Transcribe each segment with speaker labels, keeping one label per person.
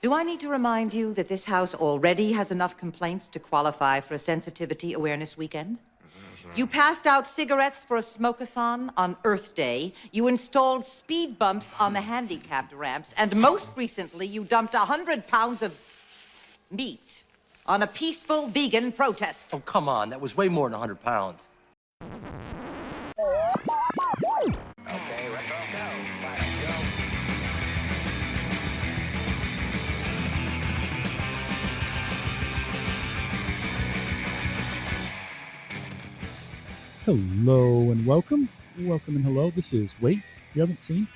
Speaker 1: Do I need to remind you that this house already has enough complaints to qualify for a Sensitivity Awareness Weekend? You passed out cigarettes for a smoke-a-thon on Earth Day, you installed speed bumps on the handicapped ramps, and most recently, you dumped 100 pounds of meat on a peaceful vegan protest.
Speaker 2: Oh, come on. That was way more than 100 pounds.
Speaker 3: Okay, retro go. Let's go.
Speaker 4: Hello and welcome. Welcome and hello. This is Wait, You Haven't Seen?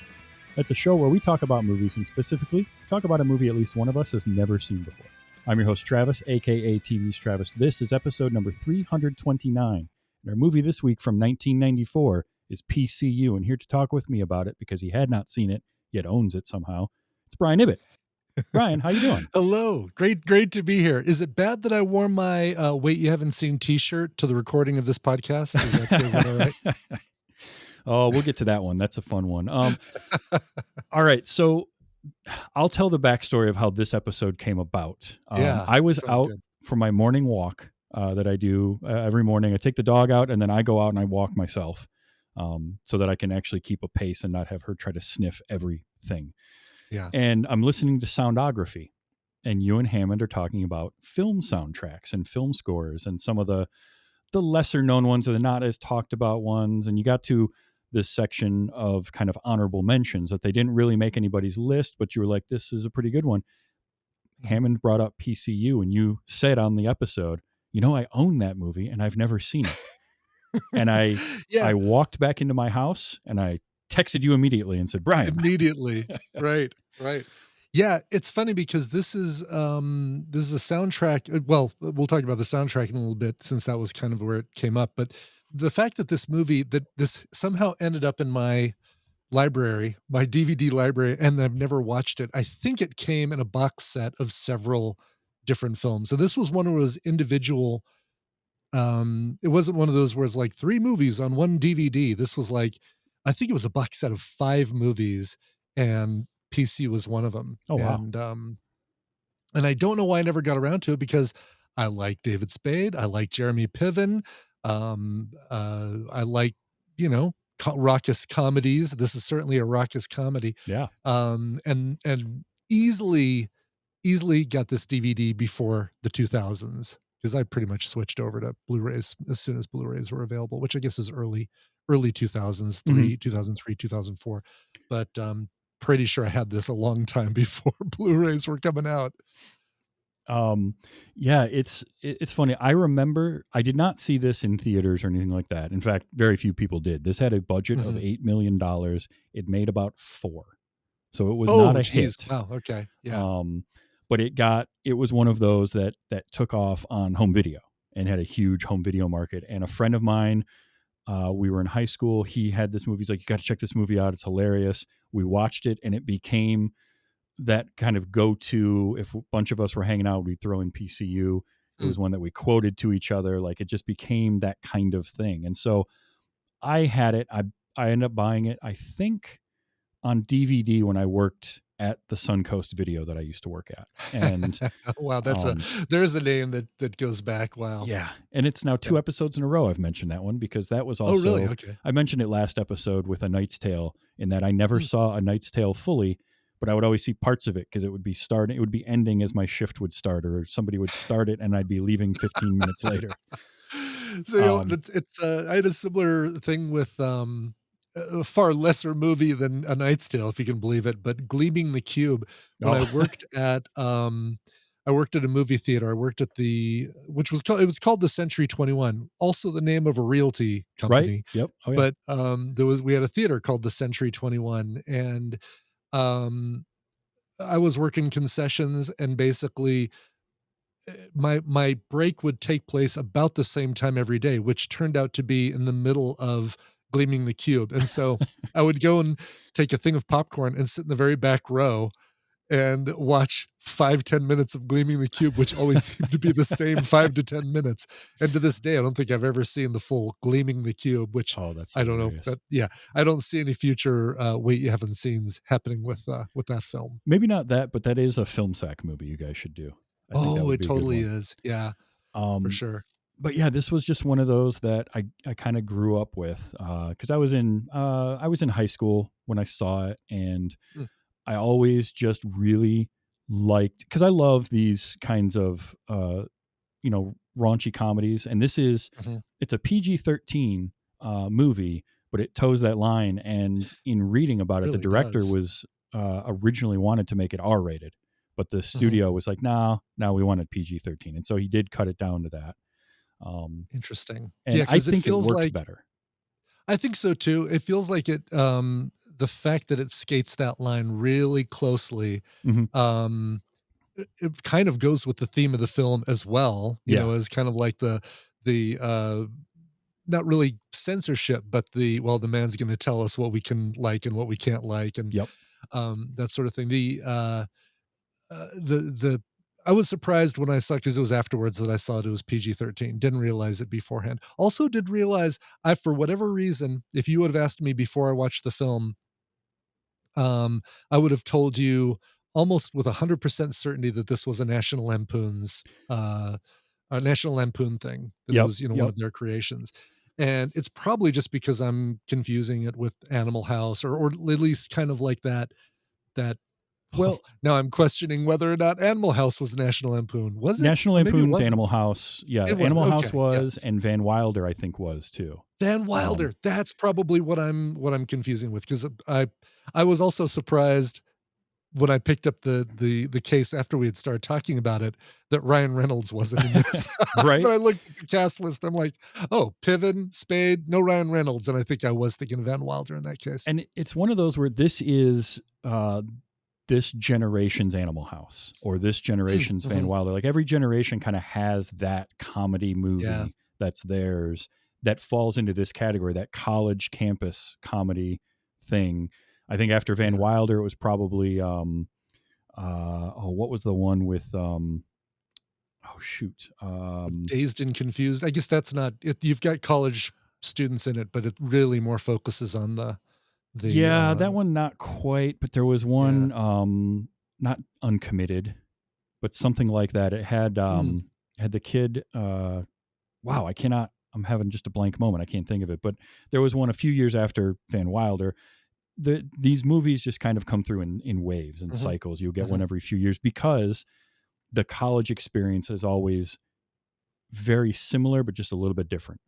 Speaker 4: That's a show where we talk about movies and specifically talk about a movie at least one of us has never seen before. I'm your host, Travis, aka TV's Travis. This is episode number 329. And our movie this week from 1994 is PCU. And here to talk with me about it, because he had not seen it, yet owns it somehow, it's Brian Ibbott. Brian, how you doing?
Speaker 5: Hello. Great to be here. Is it bad that I wore my Wait You Haven't Seen t-shirt to the recording of this podcast? Is that all right?
Speaker 4: Oh, we'll get to that one. That's a fun one. All right. So I'll tell the backstory of how this episode came about. I was out for my morning walk that I do every morning. I take the dog out and then I go out and I walk myself so that I can actually keep a pace and not have her try to sniff everything.
Speaker 5: Yeah.
Speaker 4: And I'm listening to Soundography, and you and Hammond are talking about film soundtracks and film scores and some of the lesser known ones or the not as talked about ones. And you got to this section of kind of honorable mentions that they didn't really make anybody's list, but you were like, this is a pretty good one. Hammond brought up PCU, and you said on the episode, you know, I own that movie and I've never seen it. And I walked back into my house and I texted you immediately and said, Brian.
Speaker 5: Immediately. Right. Yeah, it's funny because this is a soundtrack. Well, we'll talk about the soundtrack in a little bit since that was kind of where it came up. But the fact that this somehow ended up in my library, my DVD library, and I've never watched it. I think it came in a box set of several different films. So this was one of those individual. It wasn't one of those where it's like 3 movies on one DVD. This was like, I think it was a box set of 5 movies, and PC was one of them.
Speaker 4: Oh, wow.
Speaker 5: And I don't know why I never got around to it, because I like David Spade. I like Jeremy Piven. I like, raucous comedies. This is certainly a raucous comedy.
Speaker 4: Yeah.
Speaker 5: And easily got this DVD before the 2000s, because I pretty much switched over to Blu-rays as soon as Blu-rays were available, which I guess is early 2000s, 2003, 2004. But pretty sure I had this a long time before Blu-rays were coming out.
Speaker 4: Yeah, it's funny. I remember I did not see this in theaters or anything like that. In fact, very few people did. This had a budget of $8 million. It made about 4. So it was not a hit.
Speaker 5: Wow. Okay. Yeah.
Speaker 4: But it was one of those that took off on home video and had a huge home video market. And a friend of mine, we were in high school. He had this movie. He's like, you got to check this movie out. It's hilarious. We watched it, and it became that kind of go-to. If a bunch of us were hanging out, we'd throw in PCU. It was one that we quoted to each other. Like, it just became that kind of thing. And so I had it. I ended up buying it, I think, on DVD when I worked at the Suncoast Video that I used to work at. And
Speaker 5: wow, there's a name that goes back. Wow.
Speaker 4: Yeah. And it's now 2 episodes in a row I've mentioned that one, because that was also,
Speaker 5: really? Okay.
Speaker 4: I mentioned it last episode with A Knight's Tale, in that I never saw A Knight's Tale fully, but I would always see parts of it because it would be ending as my shift would start, or somebody would start it and I'd be leaving 15 minutes later.
Speaker 5: So I had a similar thing with a far lesser movie than A Knight's Tale, if you can believe it, but Gleaming the Cube. When I worked at a movie theater. I worked at it was called the Century 21, also the name of a realty company.
Speaker 4: Right. Yep. Oh, yeah.
Speaker 5: But we had a theater called the Century 21, and I was working concessions, and basically my break would take place about the same time every day, which turned out to be in the middle of Gleaming the Cube. And so I would go and take a thing of popcorn and sit in the very back row and watch 5-10 minutes of Gleaming the Cube, which always seemed to be the same 5 to 10 minutes. And to this day, I don't think I've ever seen the full Gleaming the Cube, which
Speaker 4: Oh, that's
Speaker 5: I don't know if
Speaker 4: hilarious.
Speaker 5: that, yeah, I don't see any future Wait You Haven't Seens happening with that film.
Speaker 4: Maybe not that, but that is a film sack movie you guys should do. I think that
Speaker 5: Oh,
Speaker 4: would
Speaker 5: it
Speaker 4: be a good
Speaker 5: totally
Speaker 4: one.
Speaker 5: is. Yeah, for sure.
Speaker 4: But yeah, this was just one of those that I kind of grew up with because I was in high school when I saw it, and
Speaker 5: Mm.
Speaker 4: I always just really liked, because I love these kinds of raunchy comedies, and this is
Speaker 5: Mhm.
Speaker 4: it's a PG-13 movie, but it toes that line. And in reading about it, the
Speaker 5: Really
Speaker 4: director
Speaker 5: does.
Speaker 4: was originally wanted to make it R-rated, but the
Speaker 5: Mhm.
Speaker 4: studio was like, "Nah, now we wanted PG-13," and so he did cut it down to that.
Speaker 5: Interesting.
Speaker 4: And
Speaker 5: Yeah,
Speaker 4: I
Speaker 5: because it
Speaker 4: think it
Speaker 5: feels
Speaker 4: works
Speaker 5: like
Speaker 4: better.
Speaker 5: I think so too. It feels like the fact that it skates that line really closely,
Speaker 4: Mhm.
Speaker 5: um, it kind of goes with the theme of the film as well,
Speaker 4: Yeah.
Speaker 5: as kind of like the not really censorship, but the man's gonna tell us what we can like and what we can't like, and,
Speaker 4: Yep.
Speaker 5: that sort of thing. The I was surprised when I saw, because it was afterwards that I saw it was PG-13. Didn't realize it beforehand. Also didn't realize, for whatever reason, if you would have asked me before I watched the film, I would have told you almost with 100% certainty that this was a National Lampoon thing, that it
Speaker 4: Yep.
Speaker 5: was, one
Speaker 4: Yep.
Speaker 5: of their creations. And it's probably just because I'm confusing it with Animal House, or at least kind of like that
Speaker 4: Well,
Speaker 5: now I'm questioning whether or not Animal House was National Lampoon. Was it?
Speaker 4: National
Speaker 5: Or maybe it
Speaker 4: Lampoon's
Speaker 5: wasn't.
Speaker 4: Animal House, yeah,
Speaker 5: It was,
Speaker 4: Animal House
Speaker 5: okay,
Speaker 4: was,
Speaker 5: yes.
Speaker 4: and Van Wilder, I think, was too.
Speaker 5: Van
Speaker 4: Um,
Speaker 5: Wilder, that's probably what I'm confusing with, because I was also surprised when I picked up the case after we had started talking about it, that Ryan Reynolds wasn't in this. But
Speaker 4: right?
Speaker 5: I looked at the cast list, I'm like, "Oh, Piven, Spade, no Ryan Reynolds," and I think I was thinking of Van Wilder in that case.
Speaker 4: And it's one of those where this is this generation's Animal House, or this
Speaker 5: Mm,
Speaker 4: generation's Van
Speaker 5: mhm.
Speaker 4: Wilder. Like every generation kind of has that comedy
Speaker 5: Yeah.
Speaker 4: movie that's theirs that falls into this category, that college campus comedy thing. I think after Van
Speaker 5: Yeah.
Speaker 4: Wilder, it was probably what was the one with oh shoot.
Speaker 5: Dazed and Confused. I guess that's not it. You've got college students in it, but it really more focuses on the
Speaker 4: Yeah, that one not quite, but there was
Speaker 5: yeah.
Speaker 4: one not Uncommitted, but something like that. It
Speaker 5: Mm,
Speaker 4: had the kid wow, I'm having just a blank moment. I can't think of it, but there was one a few years after Van Wilder. These movies just kind of come through in waves and
Speaker 5: mhm,
Speaker 4: cycles. You'll get one
Speaker 5: mhm.
Speaker 4: every few years because the college experience is always very similar but just a little bit different.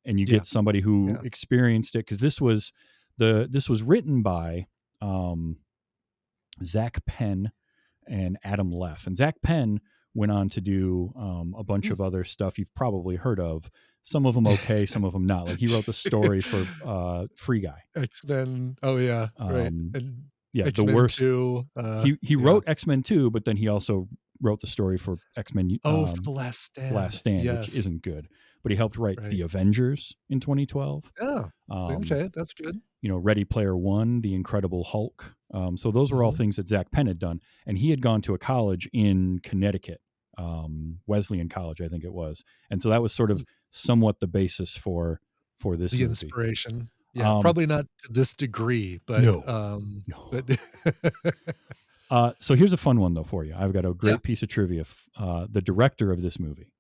Speaker 4: And you
Speaker 5: Yeah,
Speaker 4: get somebody who
Speaker 5: yeah.
Speaker 4: experienced it, because this was written by um, Zach Penn and Adam Leff. And Zach Penn went on to do a bunch
Speaker 5: Mm.
Speaker 4: of other stuff you've probably heard of. Some of them okay, some of them not. Like he wrote the story for Free Guy.
Speaker 5: X-Men. Oh, yeah, right,
Speaker 4: Um,
Speaker 5: and
Speaker 4: yeah, the
Speaker 5: X-Men
Speaker 4: worst.
Speaker 5: 2,
Speaker 4: He
Speaker 5: yeah.
Speaker 4: wrote X-Men 2, but then he also wrote the story for X-Men
Speaker 5: Oh, for The Last
Speaker 4: Last
Speaker 5: Stand.
Speaker 4: Stand, which
Speaker 5: Yes,
Speaker 4: isn't good. But he helped write
Speaker 5: right.
Speaker 4: The Avengers in 2012.
Speaker 5: Oh,
Speaker 4: Um,
Speaker 5: okay, that's good.
Speaker 4: Ready Player One, The Incredible Hulk. So those were all
Speaker 5: Mhm.
Speaker 4: things that Zach Penn had done, and he had gone to a college in Connecticut, Wesleyan College, I think it was, and so that was sort
Speaker 5: Mm,
Speaker 4: of somewhat the basis for this
Speaker 5: the
Speaker 4: movie.
Speaker 5: inspiration. Yeah,
Speaker 4: Um,
Speaker 5: probably not to this degree, but,
Speaker 4: no,
Speaker 5: but
Speaker 4: no. So here's a fun one though for you. I've got a
Speaker 5: yeah.
Speaker 4: great piece of trivia. The director of this movie.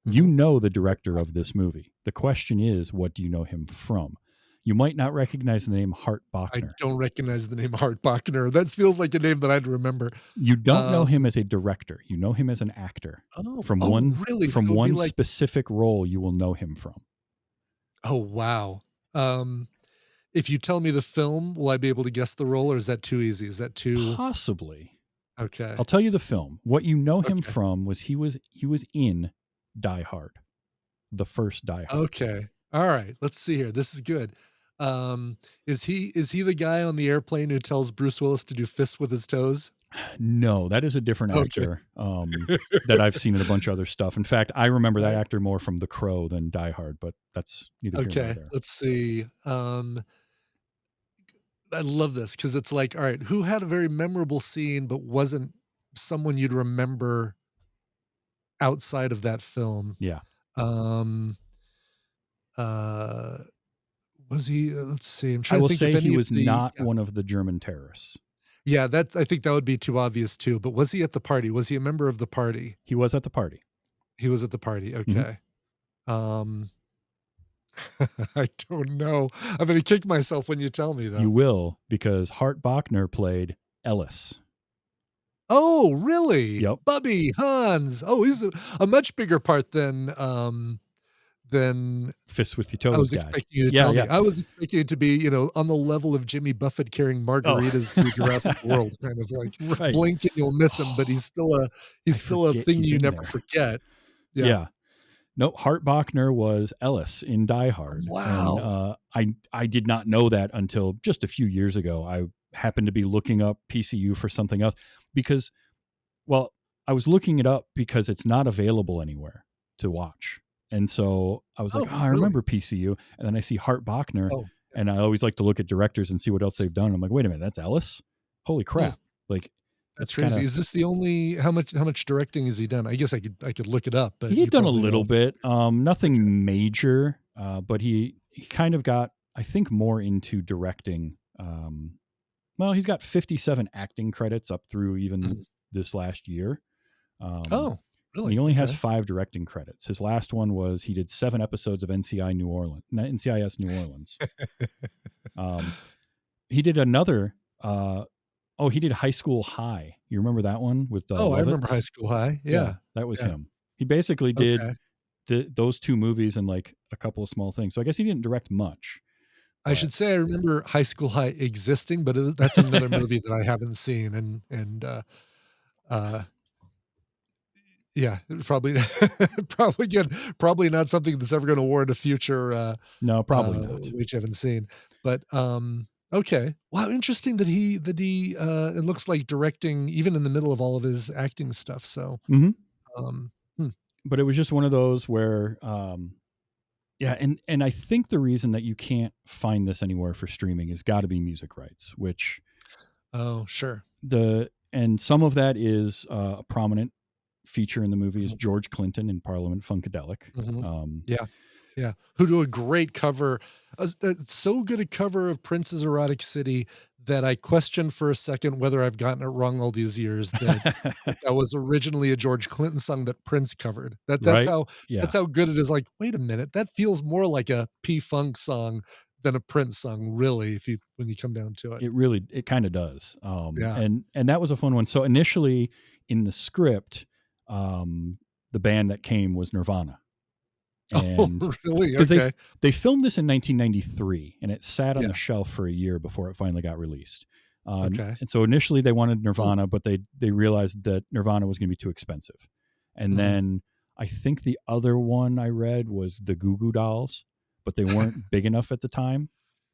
Speaker 4: You
Speaker 5: Mhm.
Speaker 4: know the director of this movie. The question is, what do you know him from? You might not recognize the name Hart
Speaker 5: I
Speaker 4: Bachner.
Speaker 5: don't recognize the name Hart Bachner. That feels like a name that I'd remember.
Speaker 4: You don't know him
Speaker 5: Um,
Speaker 4: as a director. You know him as an actor.
Speaker 5: oh,
Speaker 4: From
Speaker 5: oh,
Speaker 4: one
Speaker 5: really?
Speaker 4: from
Speaker 5: So it'd be
Speaker 4: one
Speaker 5: like,
Speaker 4: specific role you will know him from.
Speaker 5: oh, wow. Um, if you tell me the film, will I be able to guess the role, or is that too easy? Is that too
Speaker 4: Possibly.
Speaker 5: okay?
Speaker 4: I'll tell you the film. What you know him
Speaker 5: Okay.
Speaker 4: from was he was in Die Hard. The first Die Hard.
Speaker 5: Okay. All right. Let's see here. This is good. Um, is he the guy on the airplane who tells Bruce Willis to do fists with his toes?
Speaker 4: No, that is a different
Speaker 5: Okay.
Speaker 4: actor that I've seen in a bunch of other stuff. In fact, I remember
Speaker 5: All
Speaker 4: that
Speaker 5: right.
Speaker 4: actor more from The Crow than Die Hard, but that's neither here nor
Speaker 5: Okay.
Speaker 4: there.
Speaker 5: Let's see. I love this because it's like, all right, who had a very memorable scene but wasn't someone you'd remember outside of that film?
Speaker 4: Yeah.
Speaker 5: Um, uh, was he? Let's see. I'm
Speaker 4: I
Speaker 5: trying to
Speaker 4: will
Speaker 5: think if
Speaker 4: say he
Speaker 5: any of
Speaker 4: was
Speaker 5: the.
Speaker 4: not one of the German terrorists.
Speaker 5: Yeah, that I think that would be too obvious too. But was he at the party? Was he a member of the party?
Speaker 4: He was at the party.
Speaker 5: He was at the party.
Speaker 4: Mhm.
Speaker 5: Okay. Um, I don't know. I'm gonna kick myself when you tell me
Speaker 4: You
Speaker 5: though.
Speaker 4: will, because Hart Bachner played Ellis.
Speaker 5: Oh, really?
Speaker 4: Yep.
Speaker 5: Bubby Hans. Oh, he's a much bigger part than
Speaker 4: Fist with your
Speaker 5: I
Speaker 4: toes
Speaker 5: was
Speaker 4: guy.
Speaker 5: expecting you to
Speaker 4: Yeah,
Speaker 5: tell
Speaker 4: yeah.
Speaker 5: me. I was expecting it to be, on the level of Jimmy Buffett carrying
Speaker 4: Oh.
Speaker 5: margaritas through Jurassic World, kind of like
Speaker 4: Right.
Speaker 5: blink and you'll miss him, but he's
Speaker 4: I
Speaker 5: still a
Speaker 4: forget
Speaker 5: thing
Speaker 4: he's
Speaker 5: you
Speaker 4: in
Speaker 5: never
Speaker 4: there.
Speaker 5: forget. Yeah.
Speaker 4: Yeah. No, Hart Bachner was Ellis in Die Hard. And
Speaker 5: Wow.
Speaker 4: I did not know that until just a few years ago. I happened to be looking up PCU for something else because, well, I was looking it up because it's not available anywhere to watch. And so I was like,
Speaker 5: Oh,
Speaker 4: oh, I
Speaker 5: really?
Speaker 4: remember PCU. And then I see Hart Bachner,
Speaker 5: Oh, yeah.
Speaker 4: and I always like to look at directors and see what else they've done. I'm like, wait a minute, that's Ellis? Holy
Speaker 5: Hmm.
Speaker 4: crap. Like,
Speaker 5: That's
Speaker 4: it's kind
Speaker 5: crazy.
Speaker 4: of,
Speaker 5: Is this the only how much directing has he done? I guess I could look it up, but
Speaker 4: he had
Speaker 5: you
Speaker 4: done a
Speaker 5: probably know.
Speaker 4: little bit,
Speaker 5: Okay.
Speaker 4: nothing major, but he kind of got, I think, more into directing. Well, he's got 57 acting credits up through even
Speaker 5: Mhm.
Speaker 4: this last year. Um,
Speaker 5: Oh,
Speaker 4: and
Speaker 5: really?
Speaker 4: he only has
Speaker 5: Okay.
Speaker 4: 5 directing credits. His last one was he did 7 episodes of NCIS New Orleans. Um, he did another. He did High School High. You remember that one with
Speaker 5: Oh, I remember High
Speaker 4: Lovitz?
Speaker 5: School High.
Speaker 4: Yeah,
Speaker 5: Yeah.
Speaker 4: that was
Speaker 5: Yeah.
Speaker 4: him. He basically did
Speaker 5: Okay.
Speaker 4: those 2 movies and like a couple of small things. So I guess he didn't direct much,
Speaker 5: I
Speaker 4: but
Speaker 5: should say I remember High School High existing, but that's another movie that I haven't seen, uh, yeah, probably probably not something that's ever gonna warrant a future,
Speaker 4: no, probably not.
Speaker 5: which I haven't seen. But, okay. Wow, interesting that he, it looks like directing even in the middle of all of his acting stuff, so,
Speaker 4: Hmm.
Speaker 5: um, hmm,
Speaker 4: But it was just one of those where, yeah, and I think the reason that you can't find this anywhere for streaming has got to be music rights, which
Speaker 5: oh, sure.
Speaker 4: and some of that is a prominent feature in the movie is
Speaker 5: Mhm,
Speaker 4: George Clinton in Parliament Funkadelic.
Speaker 5: mhm.
Speaker 4: Um,
Speaker 5: Yeah. Yeah, who do a great cover, so good a cover of Prince's Erotic City that I question for a second whether I've gotten it wrong all these years that was originally a George Clinton song that Prince covered. That's
Speaker 4: right?
Speaker 5: how
Speaker 4: Yeah,
Speaker 5: that's how good it is, like, "Wait a minute, that feels more like a P-Funk song than a Prince song, really, if you when you come down to it."
Speaker 4: it kind of does.
Speaker 5: Yeah.
Speaker 4: And that was a fun one. So initially in the script, um, the band that came was Nirvana,
Speaker 5: Oh,
Speaker 4: and
Speaker 5: really?
Speaker 4: because
Speaker 5: Okay.
Speaker 4: they filmed this in 1993 and it sat on
Speaker 5: Yeah.
Speaker 4: the shelf for a year before it finally got released.
Speaker 5: Okay.
Speaker 4: And so initially they wanted
Speaker 5: Oh.
Speaker 4: Nirvana, but they realized that Nirvana was going to be too expensive. And
Speaker 5: Mhm.
Speaker 4: then I think the other one I read was the Goo Goo Dolls, but they weren't big enough at the time.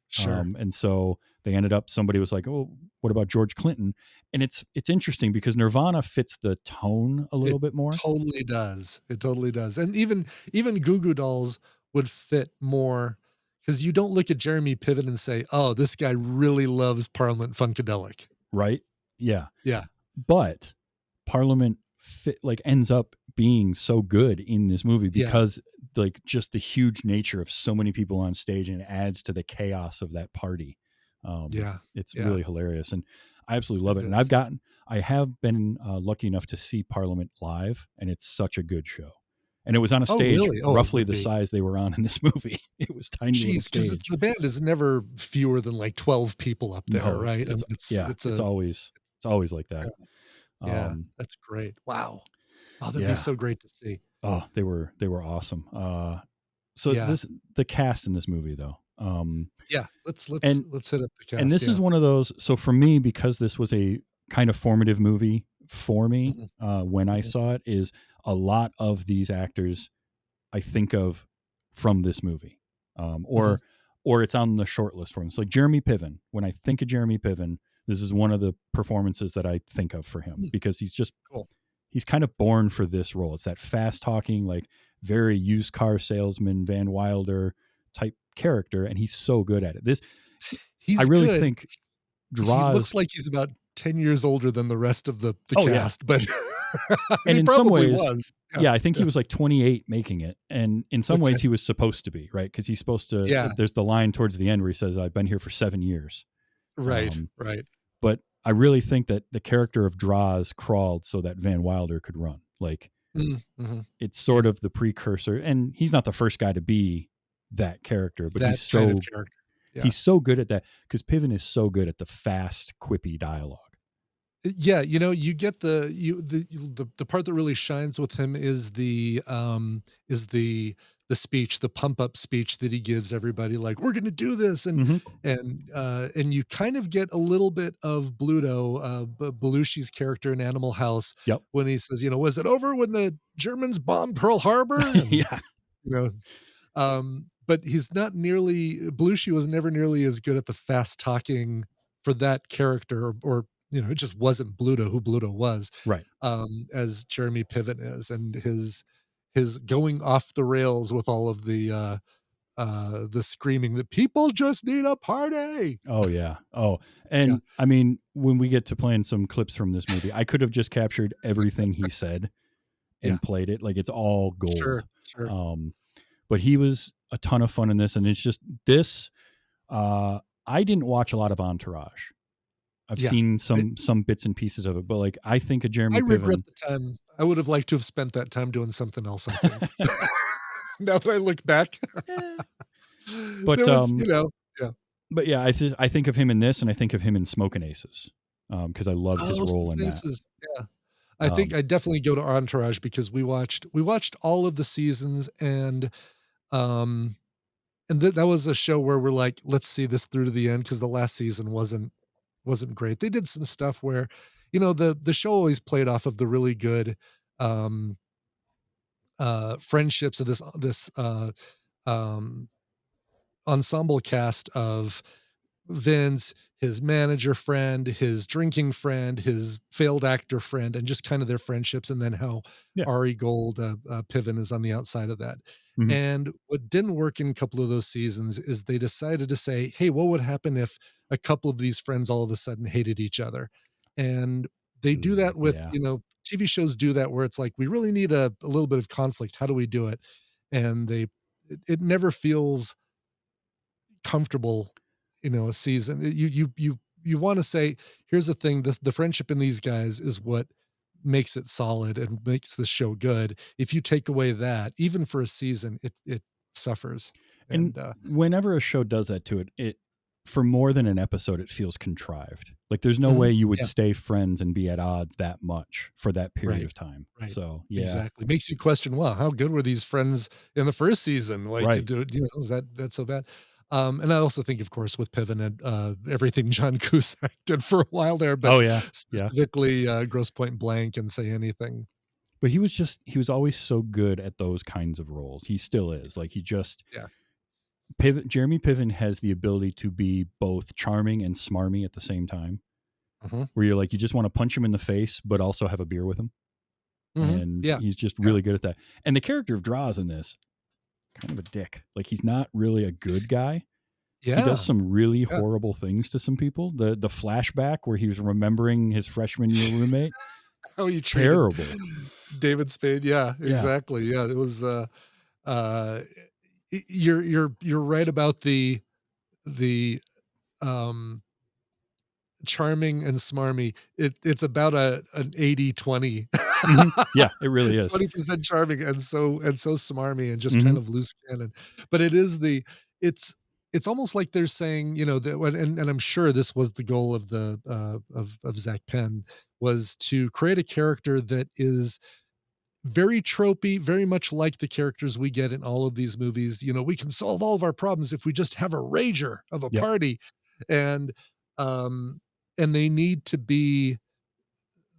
Speaker 5: Sure.
Speaker 4: And so they ended up, somebody was like, oh, what about George Clinton? And it's interesting because Nirvana fits the tone a
Speaker 5: It
Speaker 4: little bit more.
Speaker 5: totally does. It totally does. And even Goo Goo Dolls would fit more because you don't look at Jeremy Piven and say, "Oh, this guy really loves Parliament Funkadelic."
Speaker 4: Right. Yeah.
Speaker 5: Yeah.
Speaker 4: But Parliament ends up being so good in this movie
Speaker 5: Yeah.
Speaker 4: because like just the huge nature of so many people on stage, and it adds to the chaos of that party.
Speaker 5: Yeah.
Speaker 4: It's
Speaker 5: Yeah.
Speaker 4: really hilarious, and I absolutely love
Speaker 5: It
Speaker 4: it. And
Speaker 5: is.
Speaker 4: I have been lucky enough to see Parliament live, and it's such a good show. And it was on a
Speaker 5: Oh,
Speaker 4: stage
Speaker 5: really? Oh, it
Speaker 4: roughly
Speaker 5: would
Speaker 4: the
Speaker 5: be.
Speaker 4: size they were on in this movie. It was tiny little
Speaker 5: Jeez, because
Speaker 4: stage.
Speaker 5: the band is never fewer than, like, 12 people up there,
Speaker 4: No,
Speaker 5: right? I
Speaker 4: it's
Speaker 5: mean, it's
Speaker 4: yeah,
Speaker 5: it's a
Speaker 4: it's always like that.
Speaker 5: yeah, yeah,
Speaker 4: Um,
Speaker 5: that's great. Wow. Oh, that'd be
Speaker 4: yeah.
Speaker 5: so great to see.
Speaker 4: Oh, they were awesome. So
Speaker 5: Yeah.
Speaker 4: the cast in this movie though,
Speaker 5: Yeah. Let's
Speaker 4: and
Speaker 5: let's hit up the
Speaker 4: and
Speaker 5: cast,
Speaker 4: this
Speaker 5: yeah.
Speaker 4: is one of those. So for me, because this was a kind of formative movie for me
Speaker 5: Mhm,
Speaker 4: when I
Speaker 5: mhm,
Speaker 4: saw it, is a lot of these actors I think of from this movie,
Speaker 5: mhm.
Speaker 4: or it's on the short list for him. So like Jeremy Piven. When I think of Jeremy Piven, this is one of the performances that I think of for him
Speaker 5: Mm,
Speaker 4: because
Speaker 5: cool.
Speaker 4: he's kind of born for this role. It's that fast talking, like very used car salesman, Van Wilder type character, and he's so good at it. I
Speaker 5: He's
Speaker 4: really
Speaker 5: good.
Speaker 4: think.
Speaker 5: He
Speaker 4: Droz.
Speaker 5: looks like he's about 10 years older than the rest of the
Speaker 4: Oh, yeah.
Speaker 5: cast, but
Speaker 4: And
Speaker 5: he
Speaker 4: in some
Speaker 5: probably
Speaker 4: ways,
Speaker 5: was.
Speaker 4: yeah, I think he was like 28 making it. And in some
Speaker 5: Okay.
Speaker 4: ways he was supposed to be, right? Because he's supposed to,
Speaker 5: Yeah.
Speaker 4: there's the line towards the end where he says, I've been here for 7 years.
Speaker 5: Right, right.
Speaker 4: But I really think that the character of Droz crawled so that Van Wilder could run. Like,
Speaker 5: Mm-hmm.
Speaker 4: it's sort of the precursor. And he's not the first guy to be that character, but
Speaker 5: That kind of character. Yeah.
Speaker 4: he's so good at that, because Piven is so good at the fast, quippy dialogue.
Speaker 5: Yeah, you get the part that really shines with him is the speech, the pump up speech that he gives everybody, like, we're going to do this, and and you kind of get a little bit of Bluto, Belushi's character in Animal House,
Speaker 4: Yep.
Speaker 5: when he says, was it over when the Germans bombed Pearl Harbor? And,
Speaker 4: Yeah.
Speaker 5: But Belushi was never nearly as good at the fast talking for that character, or it just wasn't Bluto who Bluto was,
Speaker 4: Right.
Speaker 5: as Jeremy Piven is, and his going off the rails with all of the screaming that people just need a party.
Speaker 4: Oh yeah. Oh, and I mean, when we get to playing some clips from this movie, I could have just captured everything he said and played it. Like, it's all gold.
Speaker 5: Sure.
Speaker 4: But he was a ton of fun in this, and it's just this. I didn't watch a lot of Entourage. I've seen some bits and pieces of it, but like, I think of Jeremy Piven.
Speaker 5: I regret the time. I would have liked to have spent that time doing something else, I think. Now that I look back.
Speaker 4: But
Speaker 5: But
Speaker 4: yeah, I think of him in this, and I think of him in Smokin' Aces, because I loved his role in that.
Speaker 5: Yeah. I think I definitely go to Entourage because we watched all of the seasons, and that was a show where we're like, let's see this through to the end, because the last season wasn't great. They did some stuff where, the show always played off of the really good friendships of this ensemble cast of Vince, his manager friend, his drinking friend, his failed actor friend, and just kind of their friendships, and then how Ari Gold, Piven, is on the outside of that.
Speaker 4: Mhm.
Speaker 5: And what didn't work in a couple of those seasons is they decided to say, hey, what would happen if a couple of these friends all of a sudden hated each other? And they do that with, TV shows do that, where it's like, we really need a little bit of conflict. How do we do it? And it never feels comfortable, a season. You want to say, here's the thing, the friendship in these guys is what makes it solid and makes the show good. If you take away that, even for a season, it suffers.
Speaker 4: And whenever a show does that to it for more than an episode, it feels contrived. Like, there's no way you would stay friends and be at odds that much for that period of time.
Speaker 5: Right.
Speaker 4: So yeah,
Speaker 5: exactly. Makes you question, wow, how good were these friends in the first season? Like, is that so bad? And I also think, of course, with Piven and everything John Cusack did for a while there, but specifically Grosse Pointe Blank and Say Anything.
Speaker 4: But he was always so good at those kinds of roles. He still is. Like, Jeremy Piven has the ability to be both charming and smarmy at the same time, where you're like, you just want to punch him in the face, but also have a beer with him. And he's just really good at that. And the character of Droz in this, kind of a dick. Like, he's not really a good guy. He does some really horrible things to some people. The flashback where he was remembering his freshman year roommate.
Speaker 5: How he treated
Speaker 4: terrible.
Speaker 5: David Spade. Yeah, exactly. Yeah, it was you're right about the charming and smarmy. It's about an 80-20.
Speaker 4: Yeah, it really is.
Speaker 5: 20% charming and so smarmy and just kind of loose cannon. But it's almost like they're saying, and I'm sure this was the goal of of Zach Penn, was to create a character that is very tropey, very much like the characters we get in all of these movies. We can solve all of our problems if we just have a rager of a party. And they need to be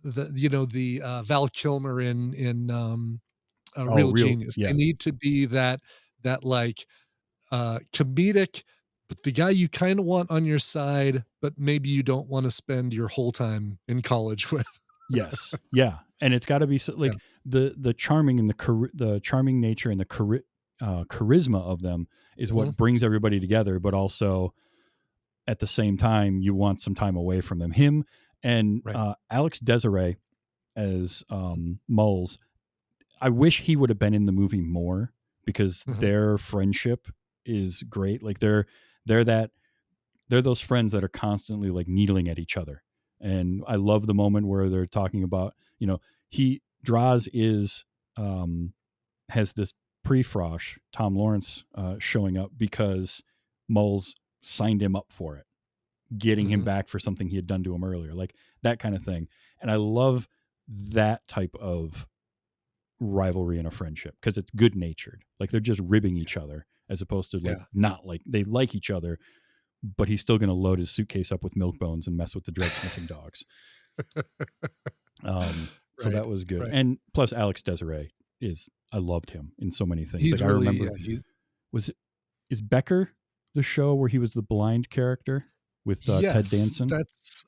Speaker 5: the Val Kilmer in Real Genius.
Speaker 4: Yeah.
Speaker 5: They need to be that like comedic, but the guy you kind of want on your side, but maybe you don't want to spend your whole time in college with.
Speaker 4: Yes. Yeah. And it's got to be the charming and the charming nature and the charisma of them is what brings everybody together, but also at the same time, you want some time away from them. Him and
Speaker 5: Right.
Speaker 4: Alex Desiree as Moles. I wish he would have been in the movie more because
Speaker 5: Mhm.
Speaker 4: their friendship is great. Like they're those friends that are constantly like needling at each other. And I love the moment where they're talking about, Droz is has this pre-frosh, Tom Lawrence showing up because Moles signed him up for it, getting him
Speaker 5: Mhm.
Speaker 4: back for something he had done to him earlier, like that kind of thing. And I love that type of rivalry in a friendship because it's good natured. Like they're just ribbing each other as opposed to like
Speaker 5: Yeah.
Speaker 4: not like they like each other, but he's still going to load his suitcase up with milk bones and mess with the drug sniffing dogs. So
Speaker 5: Right.
Speaker 4: that was good.
Speaker 5: Right.
Speaker 4: And plus Alex Desiree I loved him in so many things.
Speaker 5: He's
Speaker 4: Like I
Speaker 5: really,
Speaker 4: remember, is Becker the show where he was the blind character with Ted
Speaker 5: yes,
Speaker 4: Danson?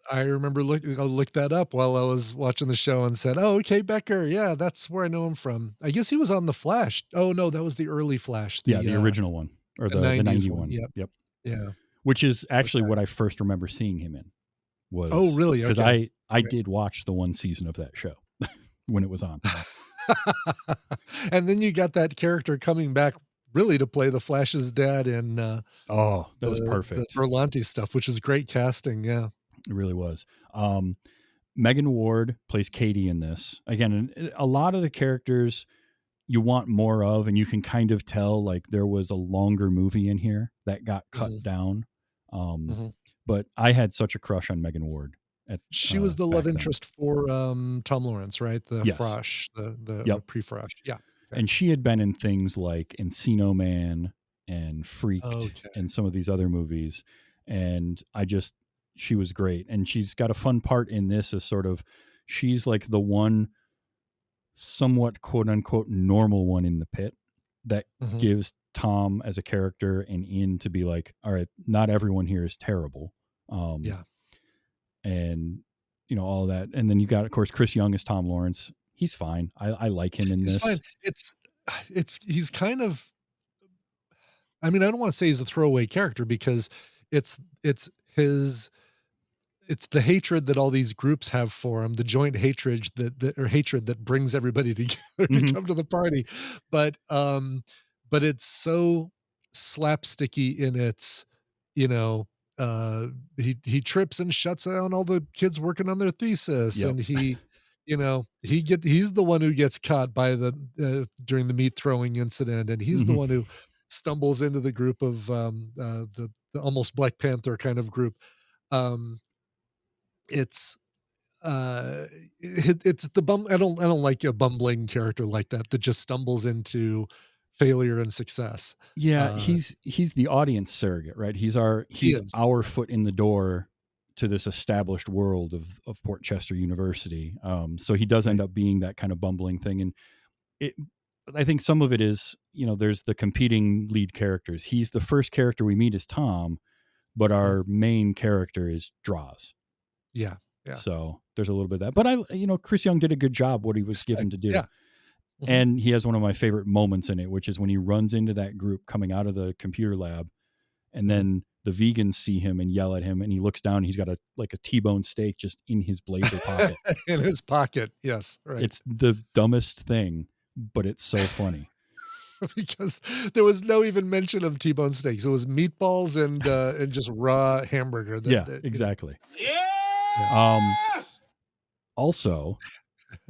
Speaker 5: I remember I looked that up while I was watching the show and said, "Oh, okay, Becker. Yeah, that's where I know him from." I guess he was on The Flash. Oh, no, that was the early Flash,
Speaker 4: Yeah, the original one or
Speaker 5: the
Speaker 4: the
Speaker 5: 90s
Speaker 4: 90
Speaker 5: one.
Speaker 4: one.
Speaker 5: Yep.
Speaker 4: Yep.
Speaker 5: Yeah.
Speaker 4: Which is actually
Speaker 5: Okay.
Speaker 4: what I first remember seeing him in.
Speaker 5: Oh,
Speaker 4: Was
Speaker 5: really?
Speaker 4: because
Speaker 5: Okay.
Speaker 4: I did watch the one season of that show when it was on.
Speaker 5: And then you got that character coming back really to play the Flash's dad in,
Speaker 4: Oh, that was
Speaker 5: the
Speaker 4: perfect.
Speaker 5: Berlanti stuff, which is great casting, yeah.
Speaker 4: It really was. Megan Ward plays Katie in this. Again, a lot of the characters you want more of, and you can kind of tell like there was a longer movie in here that got cut
Speaker 5: Mhm,
Speaker 4: down. Um,
Speaker 5: mhm.
Speaker 4: but I had such a crush on Megan Ward at
Speaker 5: She was the love
Speaker 4: back then.
Speaker 5: interest for, Tom Lawrence, right? The
Speaker 4: Yes.
Speaker 5: Frosh, the
Speaker 4: Yep.
Speaker 5: pre-Frosh. Yeah. Okay.
Speaker 4: And she had been in things like Encino Man and Freaked
Speaker 5: Okay.
Speaker 4: and some of these other movies. And she was great. And she's got a fun part in this as sort of, she's like the one somewhat quote unquote normal one in the pit that
Speaker 5: Mhm.
Speaker 4: gives Tom as a character an in to be like, all right, not everyone here is terrible.
Speaker 5: Yeah.
Speaker 4: And all that. And then you got, of course, Chris Young as Tom Lawrence. He's fine. I like him in
Speaker 5: He's fine.
Speaker 4: this.
Speaker 5: He's kind of, I mean, I don't wanna say he's a throwaway character because it's it's his it's the hatred that all these groups have for him, the joint hatred hatred that brings everybody together to
Speaker 4: Hmm.
Speaker 5: come to the party. But it's so slapsticky in its, you know, he trips and shuts down all the kids working on their thesis,
Speaker 4: Yep.
Speaker 5: and he's the one who gets caught by during the meat throwing incident, and he's the
Speaker 4: Hmm.
Speaker 5: one who stumbles into the group of the almost Black Panther kind of group. Um, it's uh it's the bum I don't like a bumbling character like that just stumbles into failure and success.
Speaker 4: Yeah,
Speaker 5: uh
Speaker 4: he's the audience surrogate, right?
Speaker 5: he
Speaker 4: He's
Speaker 5: is.
Speaker 4: our foot in the door to this established world of Port Chester University. So he does end
Speaker 5: Right.
Speaker 4: up being that kind of bumbling thing, and it. I think some of it is, there's the competing lead characters. He's the first character we meet is Tom, but
Speaker 5: Mhm.
Speaker 4: our main character is Droz.
Speaker 5: Yeah. Yeah.
Speaker 4: So there's a little bit of that. But Chris Young did a good job what he was
Speaker 5: It's fine.
Speaker 4: given to do.
Speaker 5: Yeah. Mhm.
Speaker 4: And he has one of my favorite moments in it, which is when he runs into that group coming out of the computer lab, and
Speaker 5: Mhm.
Speaker 4: then the vegans see him and yell at him, and he looks down and he's got a T-bone steak just in his blazer pocket.
Speaker 5: In his pocket, yes, right.
Speaker 4: It's the dumbest thing, but it's so funny.
Speaker 5: Because there was no even mention of T-bone steaks. It was meatballs and just raw hamburger
Speaker 4: Yeah,
Speaker 5: you know.
Speaker 4: exactly.
Speaker 5: Yeah.
Speaker 4: Um, also,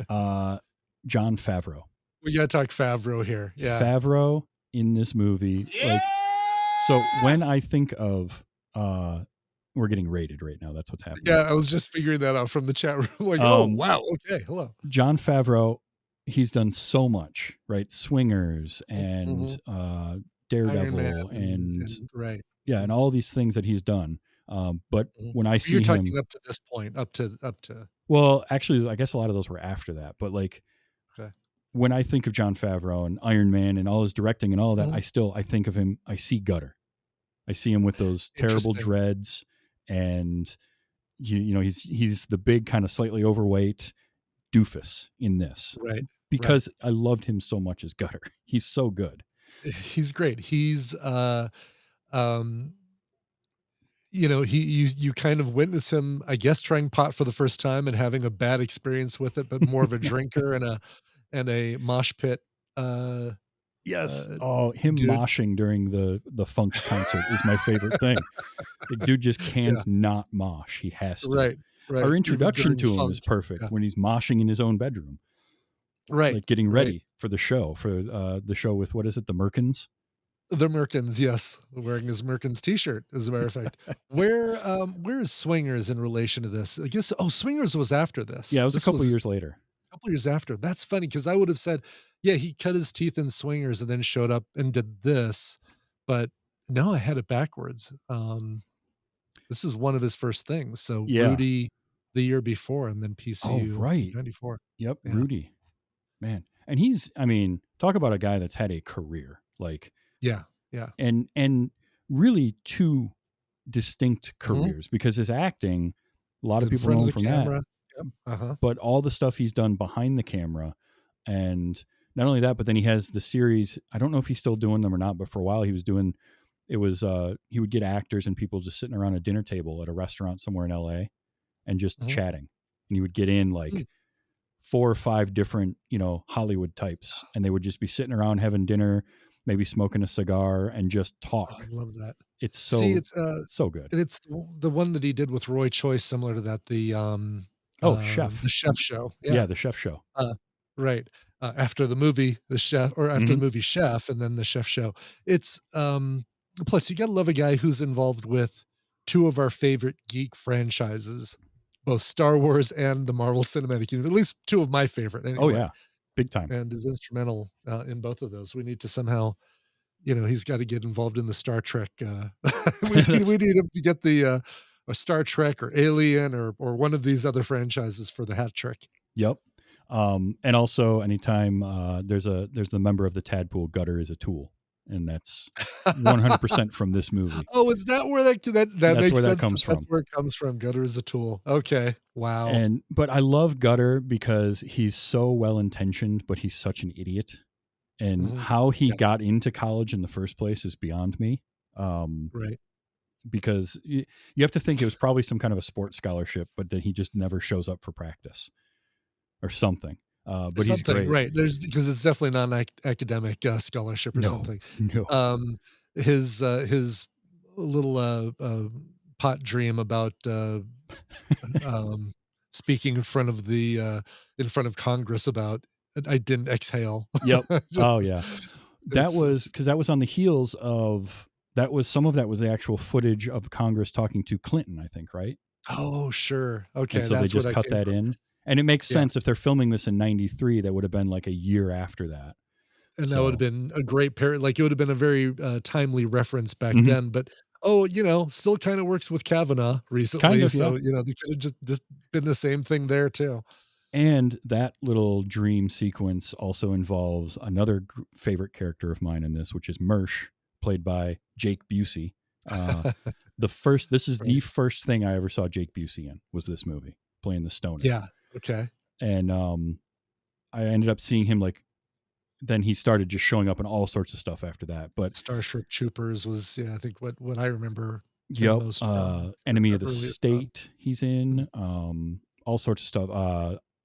Speaker 4: uh, Jon Favreau.
Speaker 5: We gotta talk Favreau here. Yeah.
Speaker 4: Favreau in this movie, like, so when I think of, we're getting rated right now. That's what's happening.
Speaker 5: Yeah, I was just figuring that out from the chat room. Like, oh
Speaker 4: Um,
Speaker 5: wow, okay, hello.
Speaker 4: Jon Favreau, he's done so much, right? Swingers and
Speaker 5: Mhm. Iron Man
Speaker 4: Daredevil and
Speaker 5: and right.
Speaker 4: yeah, and
Speaker 5: Mhm,
Speaker 4: all these things that he's done. But
Speaker 5: mhm.
Speaker 4: when I
Speaker 5: You're
Speaker 4: see
Speaker 5: talking
Speaker 4: him,
Speaker 5: up to this point, up to
Speaker 4: well, actually, I guess a lot of those were after that. But like
Speaker 5: okay.
Speaker 4: when I think of Jon Favreau and Iron Man and all his directing and all of that,
Speaker 5: Mhm.
Speaker 4: I think of him. I see Gutter. I see him with those terrible
Speaker 5: Interesting.
Speaker 4: dreads, and he's the big kind of slightly overweight doofus in this
Speaker 5: Right, right.
Speaker 4: because I loved him so much as Gutter. He's so good.
Speaker 5: He's great. Um you kind of witness him, I guess, trying pot for the first time and having a bad experience with it, but more of a drinker and a mosh pit uh
Speaker 4: Yes.
Speaker 5: uh
Speaker 4: Oh, him
Speaker 5: dude.
Speaker 4: moshing during the Funk's concert is my favorite thing. The dude just
Speaker 5: Yeah,
Speaker 4: can't not mosh. He has to.
Speaker 5: right, right.
Speaker 4: Our
Speaker 5: Even
Speaker 4: introduction
Speaker 5: during
Speaker 4: to him
Speaker 5: funk.
Speaker 4: is perfect
Speaker 5: Yeah.
Speaker 4: when he's moshing in his own bedroom,
Speaker 5: Right,
Speaker 4: like getting
Speaker 5: right.
Speaker 4: ready for the show with what is it, the Merkins?
Speaker 5: The Merkins, yes, wearing his Merkins T-shirt, as a matter of fact. Where is Swingers in relation to this? I guess Swingers was after
Speaker 4: Yeah,
Speaker 5: this.
Speaker 4: it was a
Speaker 5: This
Speaker 4: couple
Speaker 5: was
Speaker 4: years later.
Speaker 5: a couple years after. That's funny because I would have said, yeah, he cut his teeth in Swingers and then showed up and did this, but no, I had it backwards. This is one of his first things. So
Speaker 4: Yeah.
Speaker 5: Rudy the year before, and then
Speaker 4: Oh,
Speaker 5: PCU
Speaker 4: right.
Speaker 5: 94.
Speaker 4: Yep,
Speaker 5: Yeah,
Speaker 4: Rudy. Man. And he's, I mean, talk about a guy that's had a career. Like,
Speaker 5: yeah, yeah.
Speaker 4: and really two distinct
Speaker 5: Mhm.
Speaker 4: careers, because his acting, a lot
Speaker 5: He's
Speaker 4: of
Speaker 5: in
Speaker 4: people
Speaker 5: front
Speaker 4: know
Speaker 5: of
Speaker 4: him
Speaker 5: the
Speaker 4: from that,
Speaker 5: camera. Yep. Uh-huh.
Speaker 4: but all the stuff he's done behind the camera. And not only that, but then he has the series. I don't know if he's still doing them or not, but for a while he was doing, it was he would get actors and people just sitting around a dinner table at a restaurant somewhere in LA and just
Speaker 5: Mhm.
Speaker 4: chatting. And he would get in like
Speaker 5: Mm.
Speaker 4: 4 or 5 different, Hollywood types, and they would just be sitting around having dinner, maybe smoking a cigar and just
Speaker 5: Oh, I
Speaker 4: talk.
Speaker 5: love that.
Speaker 4: It's
Speaker 5: See,
Speaker 4: so good.
Speaker 5: it's the one that he did with Roy Choi, similar to that,
Speaker 4: Oh, Chef.
Speaker 5: the Chef Show.
Speaker 4: Yeah,
Speaker 5: Yeah.
Speaker 4: the Chef Show.
Speaker 5: Uh, right. After the movie, The Chef, or after the
Speaker 4: Mhm.
Speaker 5: movie Chef, and then The Chef Show. It's, plus you gotta love a guy who's involved with 2 of our favorite geek franchises, both Star Wars and the Marvel Cinematic Universe, at least 2 of my favorite
Speaker 4: Oh,
Speaker 5: anyway,
Speaker 4: yeah. Big time.
Speaker 5: and is instrumental, in both of those. We need to somehow, he's gotta get involved in the Star Trek,
Speaker 4: That's
Speaker 5: we need him to get a Star Trek or Alien or one of these other franchises for the hat trick.
Speaker 4: Yep. And also anytime, there's the member of the Tadpool Gutter is a tool, and that's 100% from this movie.
Speaker 5: Oh, is that where that
Speaker 4: That's
Speaker 5: makes
Speaker 4: where that
Speaker 5: sense
Speaker 4: comes
Speaker 5: because that's
Speaker 4: from.
Speaker 5: where it comes from, gutter is a tool. Okay, wow.
Speaker 4: But I love Gutter because he's so well-intentioned, but he's such an idiot. And
Speaker 5: Mhm.
Speaker 4: how he
Speaker 5: Yeah,
Speaker 4: got into college in the first place is beyond me. Um,
Speaker 5: right.
Speaker 4: because you have to think it was probably some kind of a sports scholarship, but then he just never shows up for practice or something. But he's
Speaker 5: Something,
Speaker 4: great.
Speaker 5: right, there's because it's definitely not an academic, scholarship or
Speaker 4: No,
Speaker 5: something.
Speaker 4: no.
Speaker 5: His little, pot dream about, um, speaking in front of Congress about I didn't exhale.
Speaker 4: Yep.
Speaker 5: Just
Speaker 4: Oh yeah. That was
Speaker 5: it's
Speaker 4: because that was on the heels of that was some of that was the actual footage of Congress talking to Clinton, I think, right?
Speaker 5: oh, sure.
Speaker 4: And
Speaker 5: Okay,
Speaker 4: so they
Speaker 5: that's where
Speaker 4: just
Speaker 5: that
Speaker 4: cut
Speaker 5: came
Speaker 4: that
Speaker 5: from.
Speaker 4: in. And it makes
Speaker 5: Yeah.
Speaker 4: sense if they're filming this in 93, that would have been like a year after that.
Speaker 5: And that would have
Speaker 4: So,
Speaker 5: been a great pair like, it would have been a very, timely reference back
Speaker 4: mhm.
Speaker 5: then, but, still kinda works with Kavanaugh
Speaker 4: Kind
Speaker 5: recently,
Speaker 4: of, yeah.
Speaker 5: so, they coulda just been the same thing there too.
Speaker 4: And that little dream sequence also involves another favorite character of mine in this, which is Mersh, played by Jake Busey. Uh, this is the
Speaker 5: Right.
Speaker 4: first thing I ever saw Jake Busey in, was this movie, playing the stoner.
Speaker 5: Yeah, okay.
Speaker 4: And I ended up seeing him like, then he started just showing up in all sorts of stuff after that. But
Speaker 5: Starship Troopers was, yeah, I think what I remember him
Speaker 4: yep,
Speaker 5: most from,
Speaker 4: Enemy of the
Speaker 5: earliest on.
Speaker 4: State, he's in, all sorts of stuff.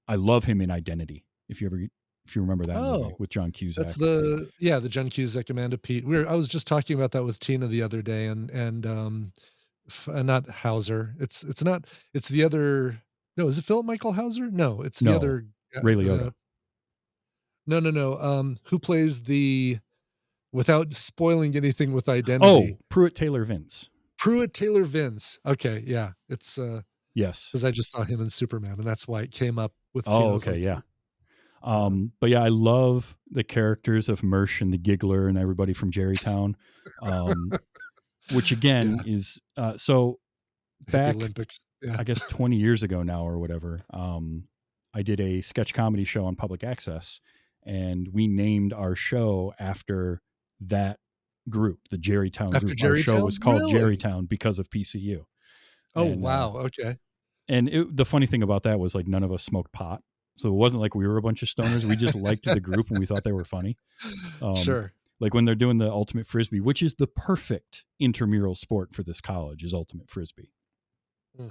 Speaker 4: I love him in Identity. If you remember that movie
Speaker 5: Oh,
Speaker 4: with John
Speaker 5: that's
Speaker 4: Cusack.
Speaker 5: the John Cusack, Amanda Peet. I was just talking about that with Tina the other day not Hauser. It's not it's the other no, is it Philip Michael Hauser? No, it's the
Speaker 4: No,
Speaker 5: other,
Speaker 4: Ray
Speaker 5: uh,
Speaker 4: Liotta.
Speaker 5: no, no, no, who plays the without spoiling anything with Identity,
Speaker 4: Oh, Pruitt Taylor Vince.
Speaker 5: Pruitt Taylor Vince. Okay, yeah, it's,
Speaker 4: Yes.
Speaker 5: 'cause I just saw him in Superman, and that's why it came up with Tina.
Speaker 4: Oh,
Speaker 5: I was
Speaker 4: okay,
Speaker 5: like,
Speaker 4: yeah.
Speaker 5: uh,
Speaker 4: But yeah, I love the characters of Mersh and the Giggler and everybody from Jerrytown. Um, which again
Speaker 5: yeah,
Speaker 4: is so
Speaker 5: Hippie
Speaker 4: back,
Speaker 5: Olympics. Yeah.
Speaker 4: I guess 20 years ago now or whatever. I did a sketch comedy show on Public Access, and we named our show after that group, the Jerrytown
Speaker 5: After
Speaker 4: group. Our show
Speaker 5: Jerrytown?
Speaker 4: was called
Speaker 5: Really?
Speaker 4: Jerrytown because of PCU.
Speaker 5: Oh,
Speaker 4: And
Speaker 5: wow, okay.
Speaker 4: the funny thing about that was like none of us smoked pot. So it wasn't like we were a bunch of stoners. We just liked the group and we thought they were funny. Um,
Speaker 5: Sure.
Speaker 4: Like when they're doing the ultimate frisbee, which is the perfect intramural sport for this college, is ultimate frisbee.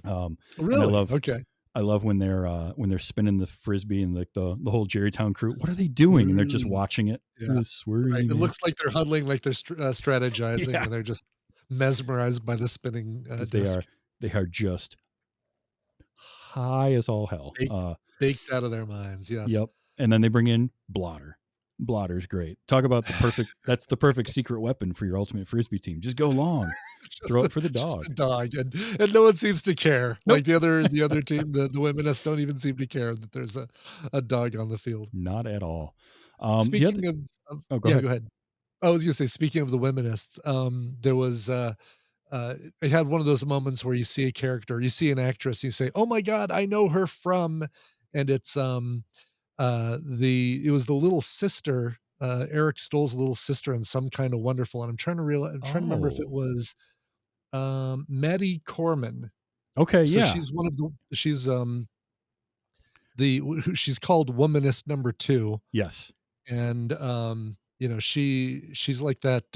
Speaker 4: And
Speaker 5: Really? Okay.
Speaker 4: I love when they're spinning the frisbee and like the whole Jerrytown crew. What are they doing? And they're just watching it.
Speaker 5: Yeah.
Speaker 4: Swerving.
Speaker 5: Right. It looks like they're huddling, like they're strategizing,
Speaker 4: Yeah.
Speaker 5: and they're just mesmerized by the spinning
Speaker 4: 'Cause
Speaker 5: disc.
Speaker 4: they are just high as all hell.
Speaker 5: Baked out of their minds. Yes.
Speaker 4: Yep. And then they bring in Blotter. Blotter's great. Talk about that's the perfect secret weapon for your ultimate frisbee team. Just go long. Throw it for the dog.
Speaker 5: Just a dog, and no one seems to care.
Speaker 4: Nope.
Speaker 5: Like the other team, the womenist don't even seem to care that there's a dog on the field.
Speaker 4: Not at all.
Speaker 5: Speaking of
Speaker 4: go
Speaker 5: yeah,
Speaker 4: ahead.
Speaker 5: go ahead. I was gonna say, speaking of the womanists, there was I had one of those moments where you see a character, you see an actress, and you say, "Oh my God, I know her from," and it's it was the little sister, Eric Stoll's little sister in Some Kind of Wonderful, and I'm trying to remember if it was Maddie Corman.
Speaker 4: Okay,
Speaker 5: So
Speaker 4: yeah.
Speaker 5: she's one of she's called Womanist number 2,
Speaker 4: Yes.
Speaker 5: and she's like that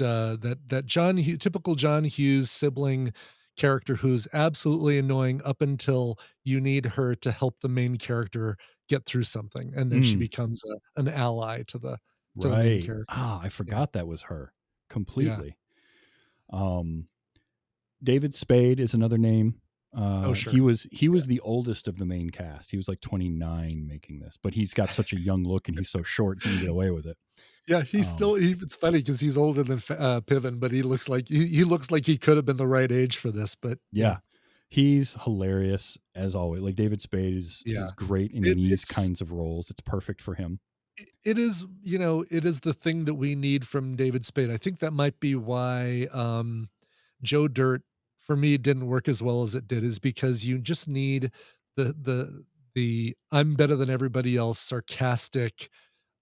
Speaker 5: typical John Hughes sibling character who's absolutely annoying up until you need her to help the main character get through something, and then she becomes an ally to the main
Speaker 4: Right.
Speaker 5: character.
Speaker 4: I forgot that was her completely.
Speaker 5: Yeah.
Speaker 4: David Spade is another name.
Speaker 5: Sure.
Speaker 4: He was the oldest of the main cast. He was like 29 making this, but he's got such a young look and he's so short he can get away with it.
Speaker 5: Yeah, it's funny because he's older than Piven, but he looks like he could have been the right age for this. But
Speaker 4: yeah. He's hilarious as always. Like David Spade is great in these kinds of roles. It's perfect for him.
Speaker 5: It is, it is the thing that we need from David Spade. I think that might be why Joe Dirt for me didn't work as well as it did, is because you just need the I'm better than everybody else sarcastic.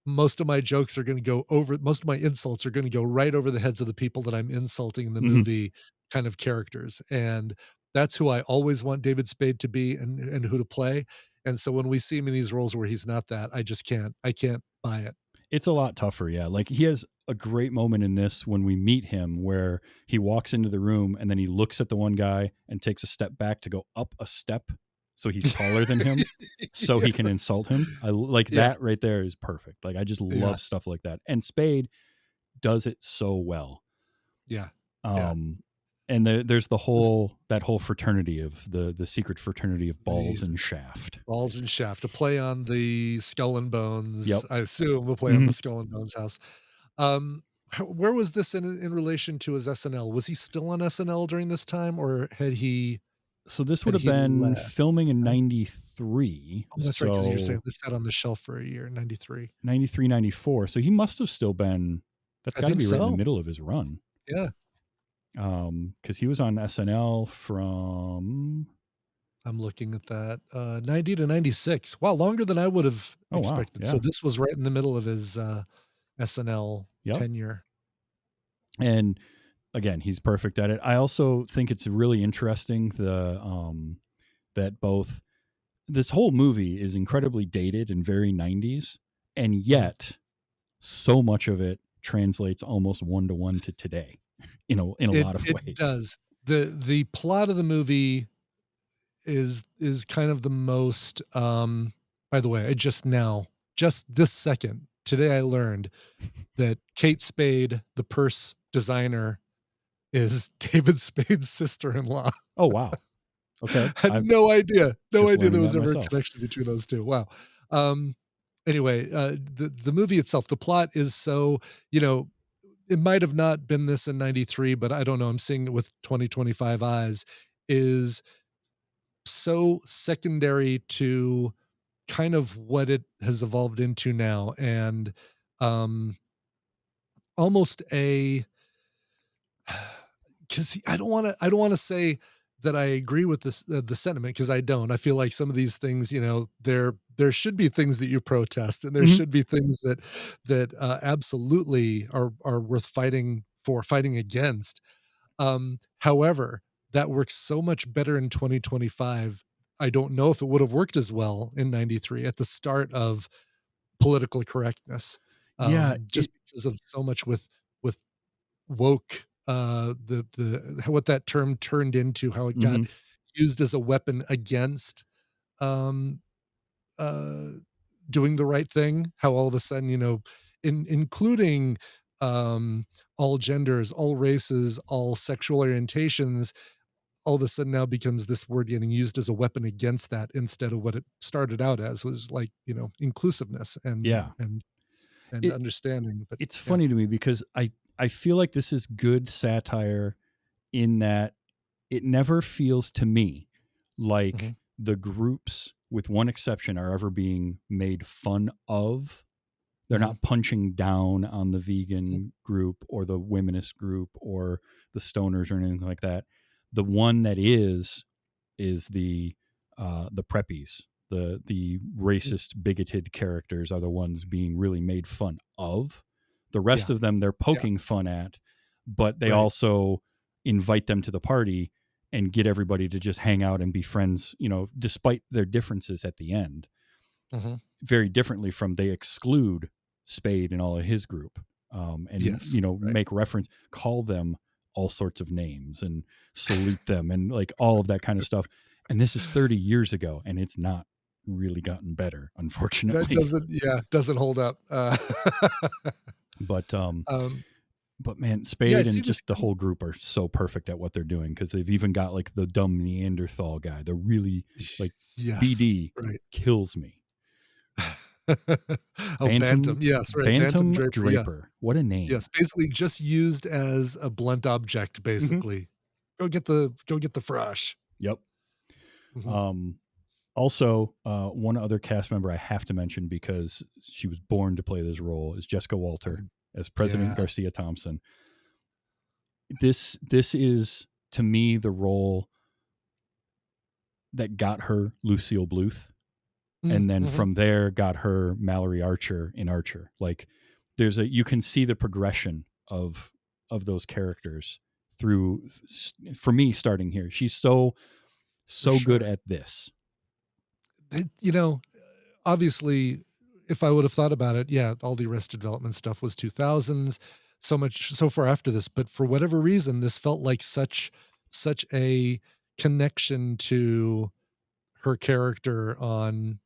Speaker 5: Most of my insults are going to go right over the heads of the people that I'm insulting in the movie kind of characters. And that's who I always want David Spade to be and who to play. And so when we see him in these roles where he's not that, I can't buy it.
Speaker 4: It's a lot tougher. Yeah. Like he has a great moment in this when we meet him where he walks into the room and then he looks at the one guy and takes a step back to go up a step. So he's taller than him, so he can insult him. I like that right there is perfect. Like I just love stuff like that. And Spade does it so well.
Speaker 5: Yeah.
Speaker 4: And there's that whole fraternity of the secret fraternity of Balls and Shaft.
Speaker 5: Balls and Shaft, to play on the Skull and Bones.
Speaker 4: Yep.
Speaker 5: I assume we'll play on the Skull and Bones house. Where was this in relation to his SNL? Was he still on SNL during this time, or had he?
Speaker 4: So this would have been filming in 93.
Speaker 5: Oh, that's right, because you're saying this sat on the shelf for a year, 93.
Speaker 4: 93, 94. So he must have still been, that's got to be right in the middle of his run.
Speaker 5: Yeah.
Speaker 4: Because he was on SNL from...
Speaker 5: I'm looking at that. 90 to 96. Wow, longer than I would have expected.
Speaker 4: Wow, yeah.
Speaker 5: So this was right in the middle of his SNL tenure.
Speaker 4: And again, he's perfect at it. I also think it's really interesting that both this whole movie is incredibly dated and very 90s, and yet so much of it translates almost 1-to-1 to today in a lot of ways.
Speaker 5: It does. The plot of the movie is kind of the most by the way, just this second, today I learned that Kate Spade, the purse designer, is David Spade's sister-in-law.
Speaker 4: Oh, wow. Okay.
Speaker 5: I had no idea there was ever
Speaker 4: myself.
Speaker 5: a connection between those two. Wow. Anyway, the movie itself, the plot is so, it might have not been this in 93, but I don't know, I'm seeing it with 2025 eyes, is so secondary to kind of what it has evolved into now. And almost because I don't want to say that I agree with this the sentiment, because I don't. I feel like some of these things, there should be things that you protest, and there should be things that absolutely are worth fighting against. However, that works so much better in 2025. I don't know if it would have worked as well in 93 at the start of political correctness. Just because of so much with woke, the what that term turned into, how it got
Speaker 4: Hmm.
Speaker 5: used as a weapon against um, uh, doing the right thing. How all of a sudden, including all genders, all races, all sexual orientations, all of a sudden now becomes this word getting used as a weapon against that instead of what it started out as was like, inclusiveness and
Speaker 4: Yeah. It
Speaker 5: understanding. But
Speaker 4: it's
Speaker 5: yeah.
Speaker 4: funny to me because I feel like this is good satire in that it never feels to me like
Speaker 5: Mhm.
Speaker 4: the groups, with one exception, are ever being made fun of. They're
Speaker 5: Mhm.
Speaker 4: not punching down on the
Speaker 5: Mhm.
Speaker 4: vegan group or the womanist group or the stoners or anything like that. The one that is the preppies. The
Speaker 5: Mhm.
Speaker 4: racist, bigoted characters are the ones being really made fun of. The rest
Speaker 5: Yeah.
Speaker 4: of them they're
Speaker 5: Yeah.
Speaker 4: poking fun at, but they
Speaker 5: Right.
Speaker 4: also invite them to the party and get everybody to just hang out and be friends, despite their differences at the end.
Speaker 5: Mhm.
Speaker 4: Very differently from they exclude Spade and all of his group, and
Speaker 5: Yes. Right.
Speaker 4: make reference, call them all sorts of names and salute them and like all of that kind of stuff. And this is 30 years ago, and it's not really gotten better,
Speaker 5: That
Speaker 4: unfortunately.
Speaker 5: doesn't hold up.
Speaker 4: But um,
Speaker 5: Um,
Speaker 4: but man,
Speaker 5: yeah, I
Speaker 4: Spade
Speaker 5: see
Speaker 4: and
Speaker 5: this.
Speaker 4: just the whole group are so perfect at what they're doing because they've even got like the dumb Neanderthal guy. They're really like
Speaker 5: Yes.
Speaker 4: BD
Speaker 5: Right.
Speaker 4: kills me.
Speaker 5: Oh, Bantam. Yes, right. Bantam
Speaker 4: Bantam
Speaker 5: Draper. Yes.
Speaker 4: Draper. What a name.
Speaker 5: Yes. Basically just used as a blunt object,
Speaker 4: Mhm.
Speaker 5: basically. Go get the frosh.
Speaker 4: Yep.
Speaker 5: Mhm.
Speaker 4: Um, Also, one other cast member I have to mention because she was born to play this role is Jessica Walter
Speaker 5: Mhm.
Speaker 4: as President
Speaker 5: Yeah.
Speaker 4: Garcia Thompson. This is to me the role that got her Lucille Bluth, and then
Speaker 5: Mhm.
Speaker 4: from there got her Mallory Archer in Archer. Like you can see the progression of those characters through, for me, starting here. She's
Speaker 5: For
Speaker 4: so good
Speaker 5: sure.
Speaker 4: at this.
Speaker 5: It, obviously, if I would have thought about it, yeah, all the Arrested Development stuff was 2000s, so much so far after this. But for whatever reason, this felt like such a connection to her character on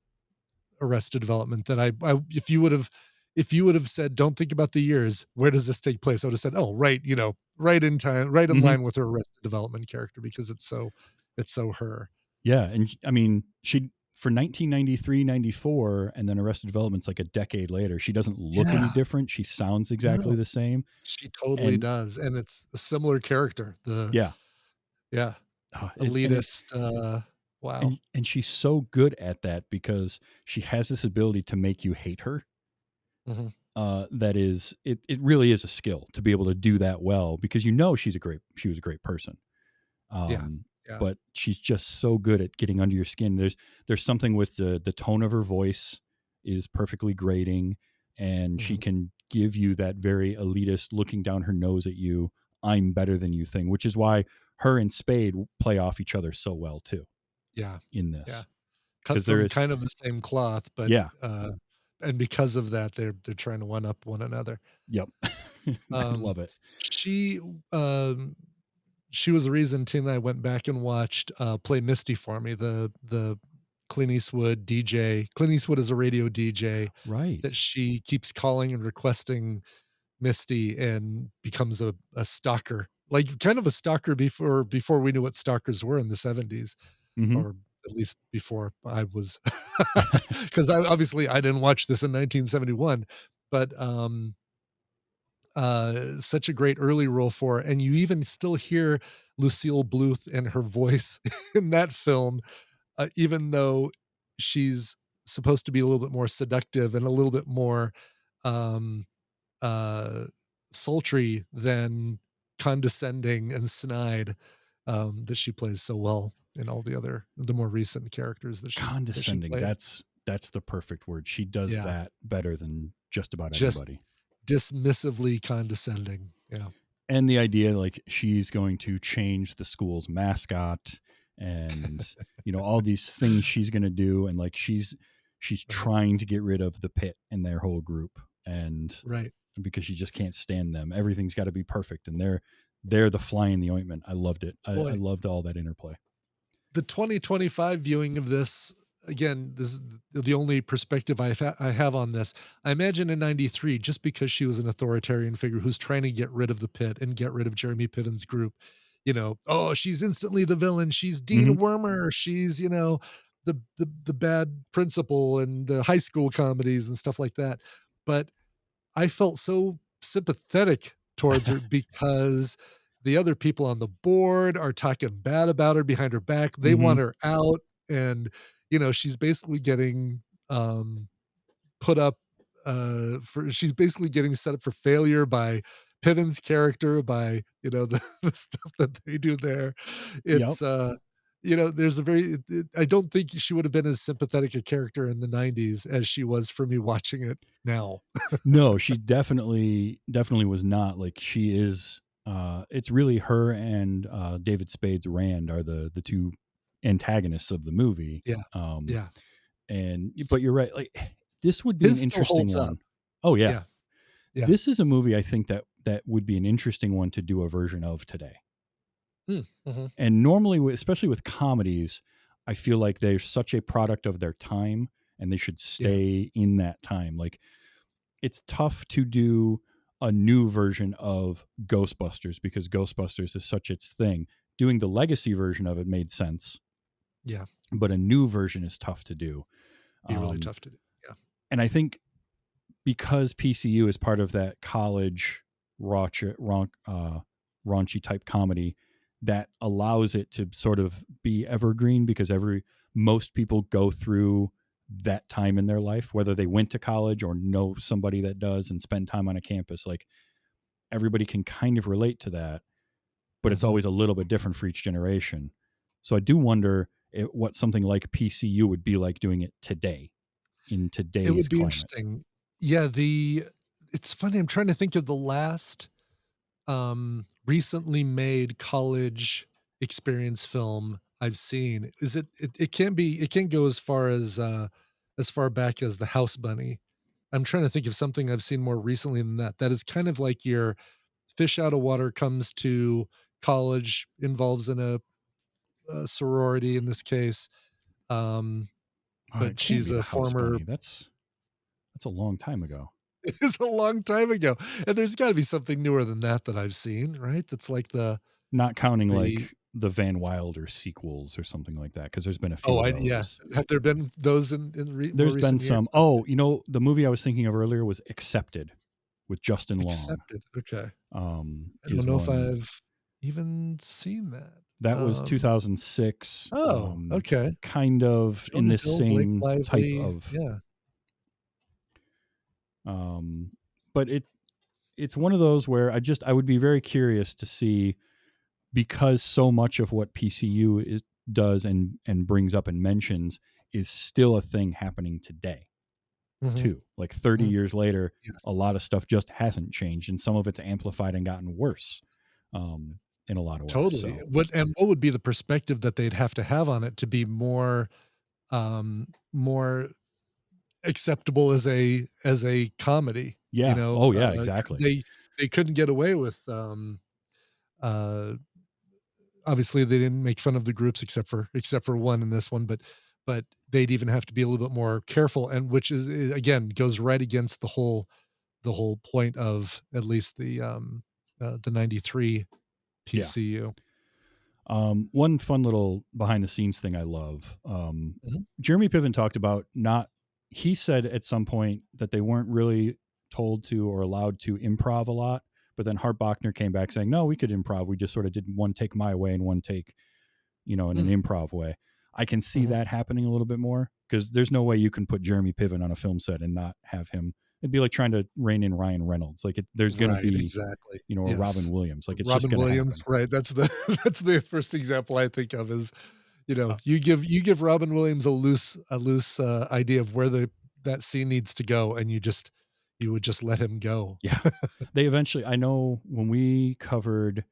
Speaker 5: Arrested Development that I if you would have said, don't think about the years, where does this take place? I would have said, oh, right, right in time, right in
Speaker 4: Mhm.
Speaker 5: line with her Arrested Development character because it's so her.
Speaker 4: Yeah, and I mean, she for 1993, 94, and then Arrested Development's like a decade later. She doesn't look any
Speaker 5: Yeah.
Speaker 4: different. She sounds exactly
Speaker 5: No.
Speaker 4: the same.
Speaker 5: She totally
Speaker 4: And
Speaker 5: does, and it's a similar character.
Speaker 4: yeah,
Speaker 5: Yeah,
Speaker 4: and
Speaker 5: elitist, wow.
Speaker 4: she's so good at that because she has this ability to make you hate her.
Speaker 5: Mhm.
Speaker 4: That is, it really is a skill to be able to do that well because she was a great person.
Speaker 5: Yeah,
Speaker 4: um,
Speaker 5: yeah.
Speaker 4: but she's just so good at getting under your skin. There's something with the tone of her voice is perfectly grating, and she
Speaker 5: Mhm.
Speaker 4: can give you that very elitist, looking down her nose at you, I'm better than you thing, which is why her and Spade play off each other so well too
Speaker 5: Yeah,
Speaker 4: in
Speaker 5: yeah.
Speaker 4: this,
Speaker 5: Cut
Speaker 4: because there
Speaker 5: from
Speaker 4: is,
Speaker 5: kind of the same cloth, but,
Speaker 4: yeah,
Speaker 5: and because of that, they're trying to one up one another.
Speaker 4: yep. I
Speaker 5: Um,
Speaker 4: love it.
Speaker 5: she, um she was the reason Tina and I went back and watched, Play Misty for Me, the Clint Eastwood DJ. Clint Eastwood is a radio DJ that
Speaker 4: Right.
Speaker 5: she keeps calling and requesting Misty and becomes a stalker, like kind of a stalker before we knew what stalkers were in the 70s,
Speaker 4: Hmm.
Speaker 5: or at least before I was, because I didn't watch this in 1971, but such a great early role for her, and you even still hear Lucille Bluth and her voice in that film, even though she's supposed to be a little bit more seductive and a little bit more um, uh, sultry than condescending and snide, that she plays so well in all the more recent characters that she
Speaker 4: Condescending.
Speaker 5: played.
Speaker 4: That's the perfect word. She does
Speaker 5: Yeah,
Speaker 4: that better than just about
Speaker 5: just
Speaker 4: anybody.
Speaker 5: dismissively condescending. Yeah.
Speaker 4: And the idea like she's going to change the school's mascot, and all these things she's going to do, and like she's
Speaker 5: Uh-huh.
Speaker 4: trying to get rid of the pit and their whole group, and
Speaker 5: Right.
Speaker 4: because she just can't stand them. Everything's got to be perfect, and they're the fly in the ointment. I loved it. I
Speaker 5: Boy,
Speaker 4: loved all that interplay.
Speaker 5: the 2025 viewing of this, again, this is the only perspective I have on this. I imagine in 93, just because she was an authoritarian figure who's trying to get rid of the pit and get rid of Jeremy Piven's group, oh, she's instantly the villain. She's Dean
Speaker 4: Mhm.
Speaker 5: Wormer. She's, the bad principal and the high school comedies and stuff like that. But I felt so sympathetic towards her because the other people on the board are talking bad about her behind her back. They want
Speaker 4: Mhm.
Speaker 5: her out, and she's basically getting put up for she's basically getting set up for failure by Piven's character, by the stuff that they do there.
Speaker 4: Yep.
Speaker 5: It's there's a I don't think she would have been as sympathetic a character in the 90s as she was for me watching it now.
Speaker 4: No, she definitely was not. Like, she is. It's really her and David Spade's Rand are the two antagonists of the movie.
Speaker 5: Yeah.
Speaker 4: Um,
Speaker 5: Yeah.
Speaker 4: but you're right. Like, this would be an
Speaker 5: His still
Speaker 4: interesting
Speaker 5: holds up.
Speaker 4: one. Oh yeah,
Speaker 5: Yeah. Yeah.
Speaker 4: this is a movie I think that would be an interesting one to do a version of today.
Speaker 5: Mhm.
Speaker 4: And normally, especially with comedies, I feel like they're such a product of their time, and they should
Speaker 5: Yeah.
Speaker 4: stay in that time. Like, it's tough to do a new version of Ghostbusters because Ghostbusters is such its thing. Doing the legacy version of it made sense,
Speaker 5: Yeah.
Speaker 4: but a new version is tough to do.
Speaker 5: Be really
Speaker 4: Um,
Speaker 5: tough to do. Yeah.
Speaker 4: and I think because PCU is part of that college raunchy type comedy, that allows it to sort of be evergreen because most people go through that time in their life, whether they went to college or know somebody that does and spend time on a campus. Like, everybody can kind of relate to that, but it's
Speaker 5: Mhm.
Speaker 4: always a little bit different for each generation. So I do wonder what something like PCU would be like doing it today in
Speaker 5: It
Speaker 4: today's
Speaker 5: would be
Speaker 4: climate.
Speaker 5: interesting. Yeah, it's funny, I'm trying to think of the last, recently made college experience film I've seen. It can go as far back as The House Bunny. I'm trying to think of something I've seen more recently than that. That is kind of like your fish out of water comes to college, involves in a sorority in this case. Um,
Speaker 4: Oh, it
Speaker 5: but
Speaker 4: can't
Speaker 5: she's
Speaker 4: be the
Speaker 5: a
Speaker 4: House
Speaker 5: former
Speaker 4: Bunny. That's a long time ago.
Speaker 5: it's a long time ago, and there's gotta be something newer than that I've seen, right? That's like
Speaker 4: Not counting
Speaker 5: the
Speaker 4: like the Van Wilder sequels or something like that, because there's been a few
Speaker 5: oh,
Speaker 4: of
Speaker 5: yeah.
Speaker 4: those.
Speaker 5: Have there been those in more
Speaker 4: There's been
Speaker 5: recent years?
Speaker 4: some.
Speaker 5: Okay.
Speaker 4: Oh, the movie I was thinking of earlier was Accepted with Justin Long.
Speaker 5: Accepted, okay. I don't
Speaker 4: Is
Speaker 5: know if
Speaker 4: one
Speaker 5: I've even seen that.
Speaker 4: that was
Speaker 5: Um
Speaker 4: 2006.
Speaker 5: oh, okay.
Speaker 4: Kind of in
Speaker 5: Jonah
Speaker 4: this
Speaker 5: Hill, Blake
Speaker 4: same type
Speaker 5: Lively,
Speaker 4: of.
Speaker 5: yeah.
Speaker 4: But it's one of those where I would be very curious to see, because so much of what PCU does and brings up and mentions is still a thing happening today
Speaker 5: Mhm,
Speaker 4: too. Like 30
Speaker 5: mhm.
Speaker 4: years later, a
Speaker 5: Yes,
Speaker 4: lot of stuff just hasn't changed, and some of it's amplified and gotten worse in a lot of ways.
Speaker 5: totally.
Speaker 4: So
Speaker 5: What would be the perspective that they'd have to have on it to be more acceptable as a comedy,
Speaker 4: yeah, oh yeah, exactly.
Speaker 5: they couldn't get away with, uh obviously they didn't make fun of the groups except for one in this one, but they'd even have to be a little bit more careful, and which is again goes right against the whole point of at least the 93
Speaker 4: Yeah.
Speaker 5: PCU.
Speaker 4: One fun little behind the scenes thing I love.
Speaker 5: Mhm.
Speaker 4: Jeremy Piven talked about not. He said at some point that they weren't really told to or allowed to improv a lot, but then Hart Bachner came back saying, "No, we could improv. We just sort of did one take my way and one take, in an
Speaker 5: Mm,
Speaker 4: improv way." I can see
Speaker 5: mhm.
Speaker 4: that happening a little bit more because there's no way you can put Jeremy Piven on a film set and not have him. It'd be like trying to rein in Ryan Reynolds. Like, there's going to
Speaker 5: Right,
Speaker 4: be,
Speaker 5: exactly.
Speaker 4: a Robin
Speaker 5: Yes.
Speaker 4: Williams. Like, it's just
Speaker 5: Robin
Speaker 4: going to
Speaker 5: Williams,
Speaker 4: happen.
Speaker 5: right, that's the that's the first example I think of is,
Speaker 4: Uh,
Speaker 5: you give Robin Williams a loose, idea of where that scene needs to go, and you would just let him go.
Speaker 4: yeah. They eventually, I know when we covered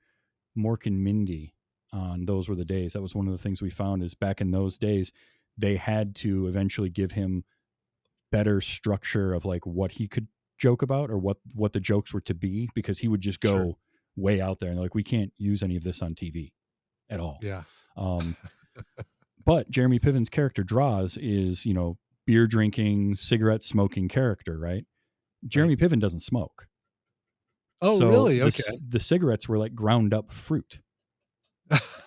Speaker 4: Mork and Mindy on Those Were the Days, that was one of the things we found is back in those days, they had to eventually give him better structure of like what he could joke about, or what the jokes were to be, because he would just go
Speaker 5: Sure.
Speaker 4: way out there and like, we can't use any of this on TV at all.
Speaker 5: Yeah.
Speaker 4: Um, but Jeremy Piven's character Droz is, beer drinking, cigarette smoking character, right?
Speaker 5: Right.
Speaker 4: Jeremy Piven doesn't smoke.
Speaker 5: Oh,
Speaker 4: So
Speaker 5: really? Okay.
Speaker 4: the cigarettes were like ground up fruit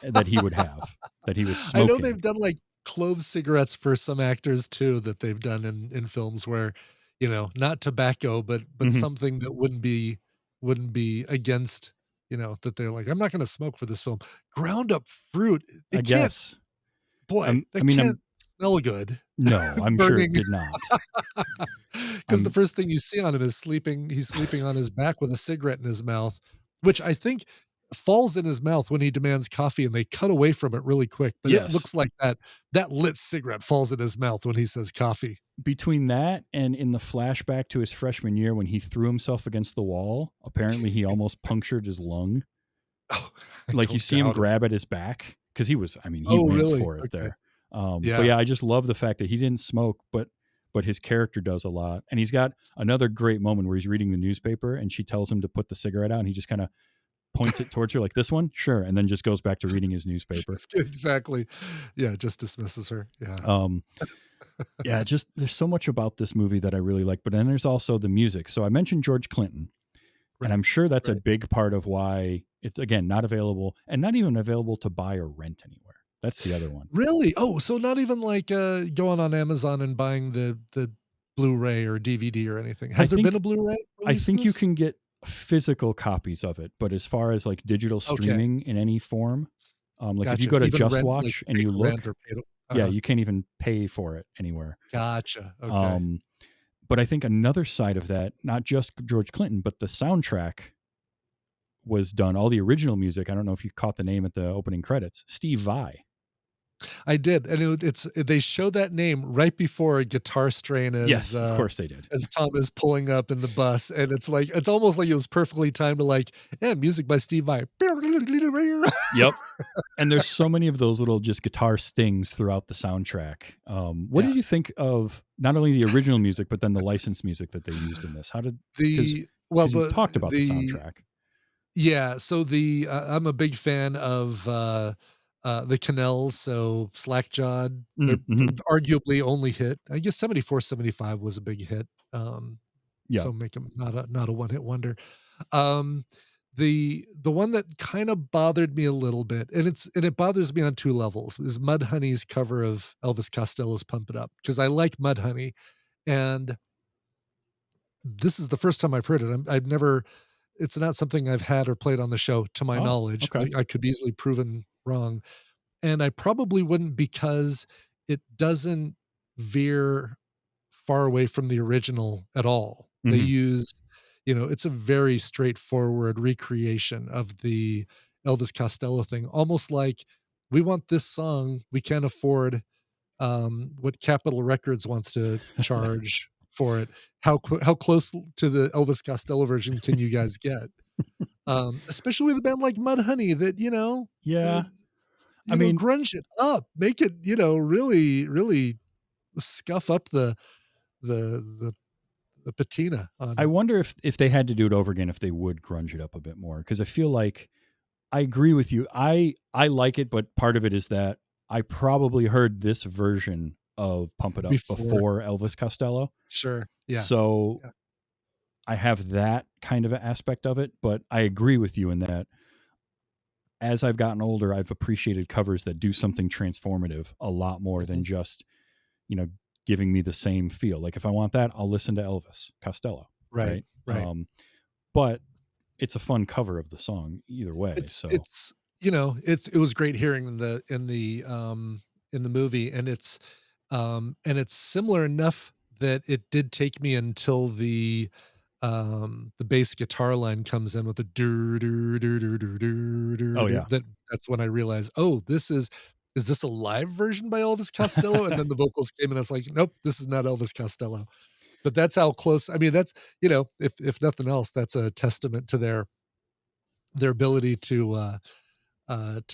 Speaker 4: that he would have, that he was
Speaker 5: I know
Speaker 4: smoking.
Speaker 5: they've done like clove cigarettes for some actors too, that they've done in films where, not tobacco, but
Speaker 4: Mhm.
Speaker 5: something that wouldn't be against, that they're like, I'm not going to smoke for this film. Ground up fruit.
Speaker 4: I
Speaker 5: It can't,
Speaker 4: guess.
Speaker 5: boy,
Speaker 4: I
Speaker 5: that
Speaker 4: mean,
Speaker 5: can't smell good.
Speaker 4: no, I'm sure it
Speaker 5: Burning.
Speaker 4: did not.
Speaker 5: Because the
Speaker 4: I'm
Speaker 5: first thing you see on him is sleeping. He's sleeping on his back with a cigarette in his mouth, which I think falls in his mouth when he demands coffee, and they cut away from it really quick. But it
Speaker 4: Yes.
Speaker 5: looks like that lit cigarette falls in his mouth when he says coffee.
Speaker 4: Between that and in the flashback to his freshman year when he threw himself against the wall, apparently he almost punctured his lung.
Speaker 5: Oh, I
Speaker 4: Like, you
Speaker 5: don't
Speaker 4: see him
Speaker 5: doubt it.
Speaker 4: grab at his back because he went
Speaker 5: really?
Speaker 4: for it
Speaker 5: Okay.
Speaker 4: there.
Speaker 5: Yeah.
Speaker 4: But yeah, I just love the fact that he didn't smoke, but his character does a lot. And he's got another great moment where he's reading the newspaper and she tells him to put the cigarette out, and he just kind of points it towards her like, this one? Sure. And then just goes back to reading his newspaper.
Speaker 5: Exactly. Yeah, just dismisses her. Yeah.
Speaker 4: Yeah, just there's so much about this movie that I really like. But then there's also the music. So I mentioned George Clinton, and I'm sure that's a
Speaker 5: right.
Speaker 4: big part of why it's, again, not available, and not even available to buy or rent anywhere. That's the other one.
Speaker 5: Really? Oh, so not even like going on Amazon and buying the Blu-ray or DVD or anything. Has there been a Blu-ray
Speaker 4: I
Speaker 5: release of
Speaker 4: think you
Speaker 5: this?
Speaker 4: can get physical copies of it, but as far as like digital
Speaker 5: Okay.
Speaker 4: streaming in any form, like if you
Speaker 5: Gotcha.
Speaker 4: go to
Speaker 5: Even
Speaker 4: Just
Speaker 5: rent,
Speaker 4: Watch
Speaker 5: like
Speaker 4: and
Speaker 5: pay
Speaker 4: you
Speaker 5: to
Speaker 4: look,
Speaker 5: rent or pay to
Speaker 4: yeah, you can't even pay for it anywhere.
Speaker 5: Gotcha. Okay.
Speaker 4: But I think another side of that, not just George Clinton, but the soundtrack was done. All the original music. I don't know if you caught the name at the opening credits. Steve Vai.
Speaker 5: I did, and they show that name right before a guitar strain
Speaker 4: Yes, of course they did.
Speaker 5: as Tom is pulling up in the bus, and it's almost like it was perfectly timed to like, music by Steve Vai.
Speaker 4: Yep. And there's so many of those little just guitar stings throughout the soundtrack. What did you think of not only the original music, but then the licensed music that they used in this? How did because you talked about the soundtrack?
Speaker 5: Yeah, so I'm a big fan of the Cannells, so Slackjawed, they're arguably only hit. I guess 74, 75 was a big hit.
Speaker 4: Yeah.
Speaker 5: So make them not a one-hit wonder. Um, the one that kind of bothered me a little bit, and it bothers me on two levels, is Mudhoney's cover of Elvis Costello's Pump It Up, because I like Mudhoney, and this is the first time I've heard it. I've never It's not something I've had or played on the show to my
Speaker 4: Oh,
Speaker 5: knowledge.
Speaker 4: okay.
Speaker 5: I could be easily proven wrong. And I probably wouldn't, because it doesn't veer far away from the original at all. They use, it's a very straightforward recreation of the Elvis Costello thing, almost like, we want this song, we can't afford what Capitol Records wants to charge for it. How close to the Elvis Costello version can you guys get? Especially with a band like Mudhoney that,
Speaker 4: Yeah. I mean,
Speaker 5: grunge it up, make it, really, really scuff up the patina on
Speaker 4: I
Speaker 5: it.
Speaker 4: wonder if they had to do it over again, if they would grunge it up a bit more. Because I feel like I agree with you. I like it, but part of it is that I probably heard this version of Pump It Up before Elvis Costello.
Speaker 5: Sure. Yeah.
Speaker 4: So I have that kind of aspect of it, but I agree with you in that as I've gotten older, I've appreciated covers that do something transformative a lot more than just, giving me the same feel. Like if I want that, I'll listen to Elvis Costello.
Speaker 5: Right.
Speaker 4: But it's a fun cover of the song either way.
Speaker 5: It was great hearing in the movie, and it's similar enough that it did take me until the bass guitar line comes in with the dur dur dur dur dur dur dur.
Speaker 4: Oh, yeah.
Speaker 5: That's when I realized, oh, is this a live version by Elvis Costello? And then the vocals came, and I was like, nope, this is not Elvis Costello. But that's how close. I mean, that's, if nothing else, that's a testament to their ability to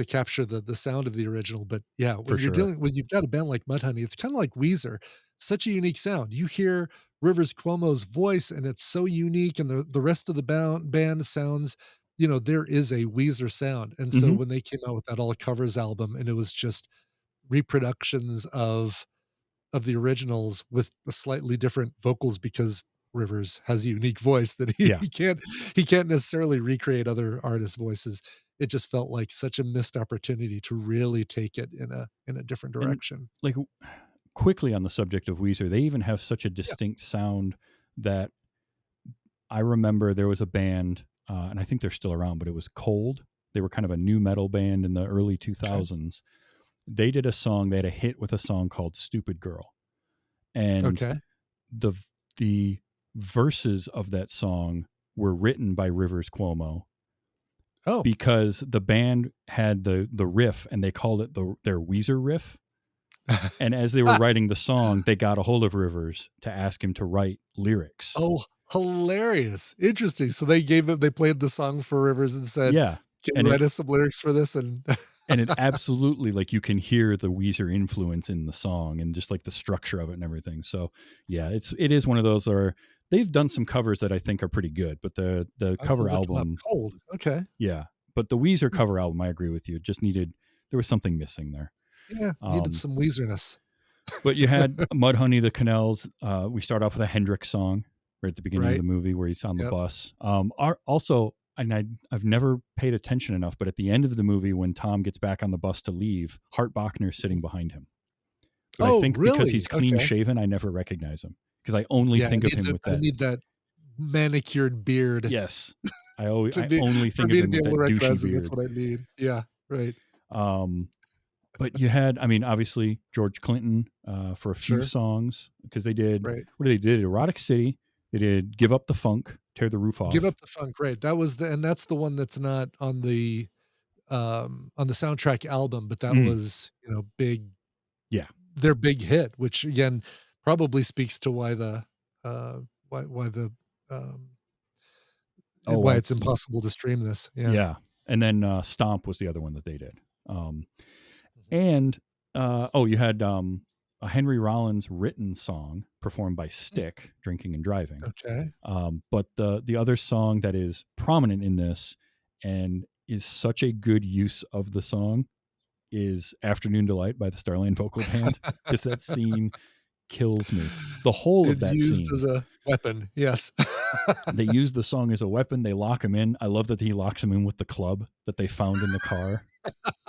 Speaker 5: capture the sound of the original. But yeah, when you've got a band like Mudhoney, it's kind of like Weezer, such a unique sound. You hear Rivers Cuomo's voice, and it's so unique, and the rest of the band sounds, there is a Weezer sound. And so
Speaker 4: Mhm.
Speaker 5: when they came out with that all covers album, and it was just reproductions of the originals with a slightly different vocals, because Rivers has a unique voice that he,
Speaker 4: Yeah.
Speaker 5: he can't necessarily recreate other artists' voices. It just felt like such a missed opportunity to really take it in a different
Speaker 4: And,
Speaker 5: direction.
Speaker 4: like, quickly on the subject of Weezer, they even have such a
Speaker 5: Yeah.
Speaker 4: distinct sound that I remember there was a band, and I think they're still around, but it was Cold. They were kind of a new metal band in the early
Speaker 5: Okay.
Speaker 4: 2000s. They did a song, they had a hit with a song called Stupid Girl. And
Speaker 5: Okay.
Speaker 4: the the verses of that song were written by Rivers Cuomo
Speaker 5: Oh.
Speaker 4: because the band had the riff and they called it their Weezer riff. And as they were writing the song, they got a hold of Rivers to ask him to write lyrics.
Speaker 5: Oh, hilarious. Interesting. So they played the song for Rivers and said,
Speaker 4: Yeah.
Speaker 5: "Can
Speaker 4: And
Speaker 5: you
Speaker 4: it
Speaker 5: write us some lyrics for this?" And
Speaker 4: and it absolutely, like, you can hear the Weezer influence in the song and just like the structure of it and everything. So yeah, it is one of those where they've done some covers that I think are pretty good, but the
Speaker 5: I will
Speaker 4: cover
Speaker 5: look 'em up.
Speaker 4: album,
Speaker 5: Cold. Okay.
Speaker 4: yeah. But the Weezer
Speaker 5: Hmm.
Speaker 4: cover album, I agree with you. It just there was something missing there.
Speaker 5: Yeah, needed
Speaker 4: Um,
Speaker 5: some Weezerness.
Speaker 4: but you had Mudhoney, the Canals. We start off with a Hendrix song right at the beginning of
Speaker 5: Right?
Speaker 4: the movie where he's on the
Speaker 5: Yep.
Speaker 4: bus. Also, and I've never paid attention enough, but at the end of the movie, when Tom gets back on the bus to leave, Hart Bachner's sitting behind him. But I
Speaker 5: Oh,
Speaker 4: think because
Speaker 5: really?
Speaker 4: he's clean
Speaker 5: Okay.
Speaker 4: shaven, I never recognize him because I only
Speaker 5: Yeah,
Speaker 4: think of him with
Speaker 5: I
Speaker 4: that.
Speaker 5: need that manicured beard
Speaker 4: Yes,
Speaker 5: to
Speaker 4: I
Speaker 5: be
Speaker 4: only
Speaker 5: for
Speaker 4: think of
Speaker 5: me to
Speaker 4: him
Speaker 5: be
Speaker 4: with
Speaker 5: able to
Speaker 4: that douchey
Speaker 5: recognize him. That's
Speaker 4: beard.
Speaker 5: what I need. Yeah, right.
Speaker 4: Um, but you had, I mean, obviously George Clinton for a few
Speaker 5: Sure.
Speaker 4: songs because they did
Speaker 5: Right.
Speaker 4: what did they did Erotic City, they did Give Up the Funk, Tear the Roof
Speaker 5: Give
Speaker 4: Off.
Speaker 5: Up the Funk, right. That was and that's the one that's not on the soundtrack album, but that
Speaker 4: Mm,
Speaker 5: was, big
Speaker 4: yeah.
Speaker 5: their big hit, which again probably speaks to why the um
Speaker 4: Oh
Speaker 5: why
Speaker 4: well,
Speaker 5: it's
Speaker 4: it's
Speaker 5: impossible to stream this. Yeah.
Speaker 4: yeah. And then Stomp was the other one that they did.
Speaker 5: Mhm.
Speaker 4: And you had a Henry Rollins written song performed by Stick, Drinking and Driving.
Speaker 5: Okay.
Speaker 4: But the other song that is prominent in this and is such a good use of the song is Afternoon Delight by the Starland Vocal Band because that scene kills me. The whole of
Speaker 5: It's
Speaker 4: that
Speaker 5: used
Speaker 4: scene.
Speaker 5: as a weapon. Yes.
Speaker 4: They use the song as a weapon. They lock him in. I love that he locks him in with the club that they found in the car.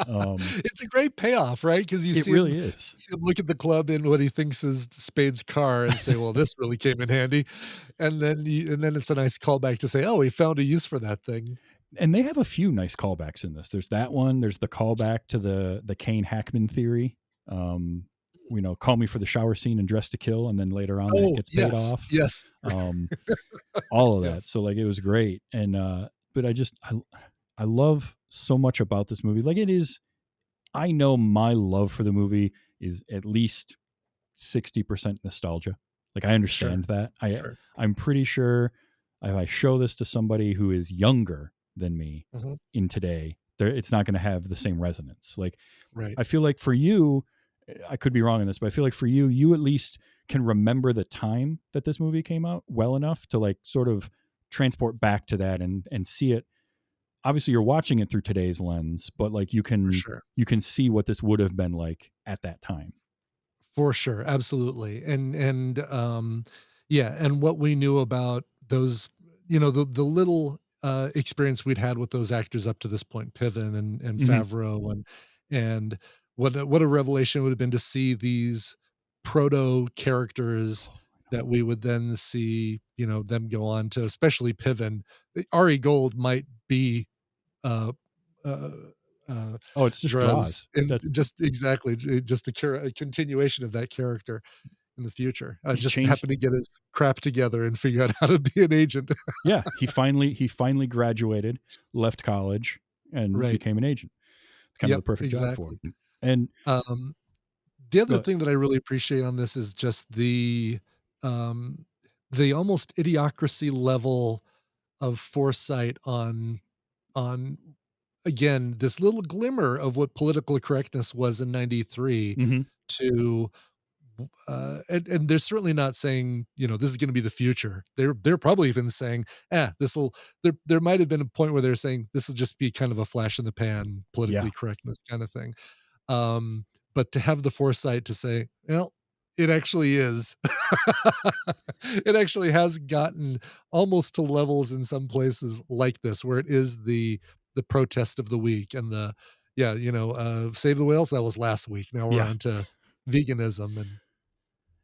Speaker 5: It's a great payoff, right? Because you
Speaker 4: It
Speaker 5: see him
Speaker 4: really is.
Speaker 5: look at the club in what he thinks is Spade's car and say, "Well, this really came in handy." And then it's a nice callback to say, "Oh, he found a use for that thing."
Speaker 4: And they have a few nice callbacks in this. There's that one. There's the callback to the Kane Hackman theory. Um, call me for the shower scene and Dress to Kill, and then later on that
Speaker 5: Oh,
Speaker 4: gets paid
Speaker 5: yes.
Speaker 4: off.
Speaker 5: Yes.
Speaker 4: Um, all of that.
Speaker 5: Yes.
Speaker 4: So like it was great. And but I love so much about this movie. Like it is. I know my love for the movie is at least 60% nostalgia. Like I
Speaker 5: Sure.
Speaker 4: understand that.
Speaker 5: Sure.
Speaker 4: I'm pretty sure if I show this to somebody who is younger than me
Speaker 5: Mhm.
Speaker 4: in today, it's not going to have the same resonance. Like
Speaker 5: Right.
Speaker 4: I feel like for you, I could be wrong in this, but I feel like for you, you at least can remember the time that this movie came out well enough to like sort of transport back to that and see it. Obviously you're watching it through today's lens, but like
Speaker 5: For sure.
Speaker 4: you can see what this would have been like at that time.
Speaker 5: For sure, absolutely. Yeah, and what we knew about those, the little experience we'd had with those actors up to this point, Piven and
Speaker 4: Hmm.
Speaker 5: Favreau, and what a revelation it would have been to see these proto characters that we would then see, them go on to, especially Piven. Ari Gold might be uh uh
Speaker 4: Oh, it's just
Speaker 5: Droz,
Speaker 4: draws.
Speaker 5: and
Speaker 4: That
Speaker 5: just exactly, just a continuation of that character in the future.
Speaker 4: he's
Speaker 5: Just
Speaker 4: changed.
Speaker 5: happened to get his crap together and figure out how to be an agent.
Speaker 4: Yeah, he finally graduated, left college, and
Speaker 5: Right.
Speaker 4: became an agent. It's kind of
Speaker 5: Yep,
Speaker 4: the perfect job for
Speaker 5: exactly.
Speaker 4: him. And
Speaker 5: Um, the other
Speaker 4: but
Speaker 5: thing that I really appreciate on this is just um, the almost idiocracy level of foresight on again, this little glimmer of what political correctness was in '93
Speaker 4: mhm.
Speaker 5: to And they're certainly not saying, this is going to be the future. They're probably even saying, this will. There might have been a point where they're saying this will just be kind of a flash in the pan,
Speaker 4: Yeah.
Speaker 5: politically correctness kind of thing. Um, but to have the foresight to say, well, it actually is. It actually has gotten almost to levels in some places like this, where it is the protest of the week and save the whales. That was last week. Now we're
Speaker 4: Yeah.
Speaker 5: on to veganism and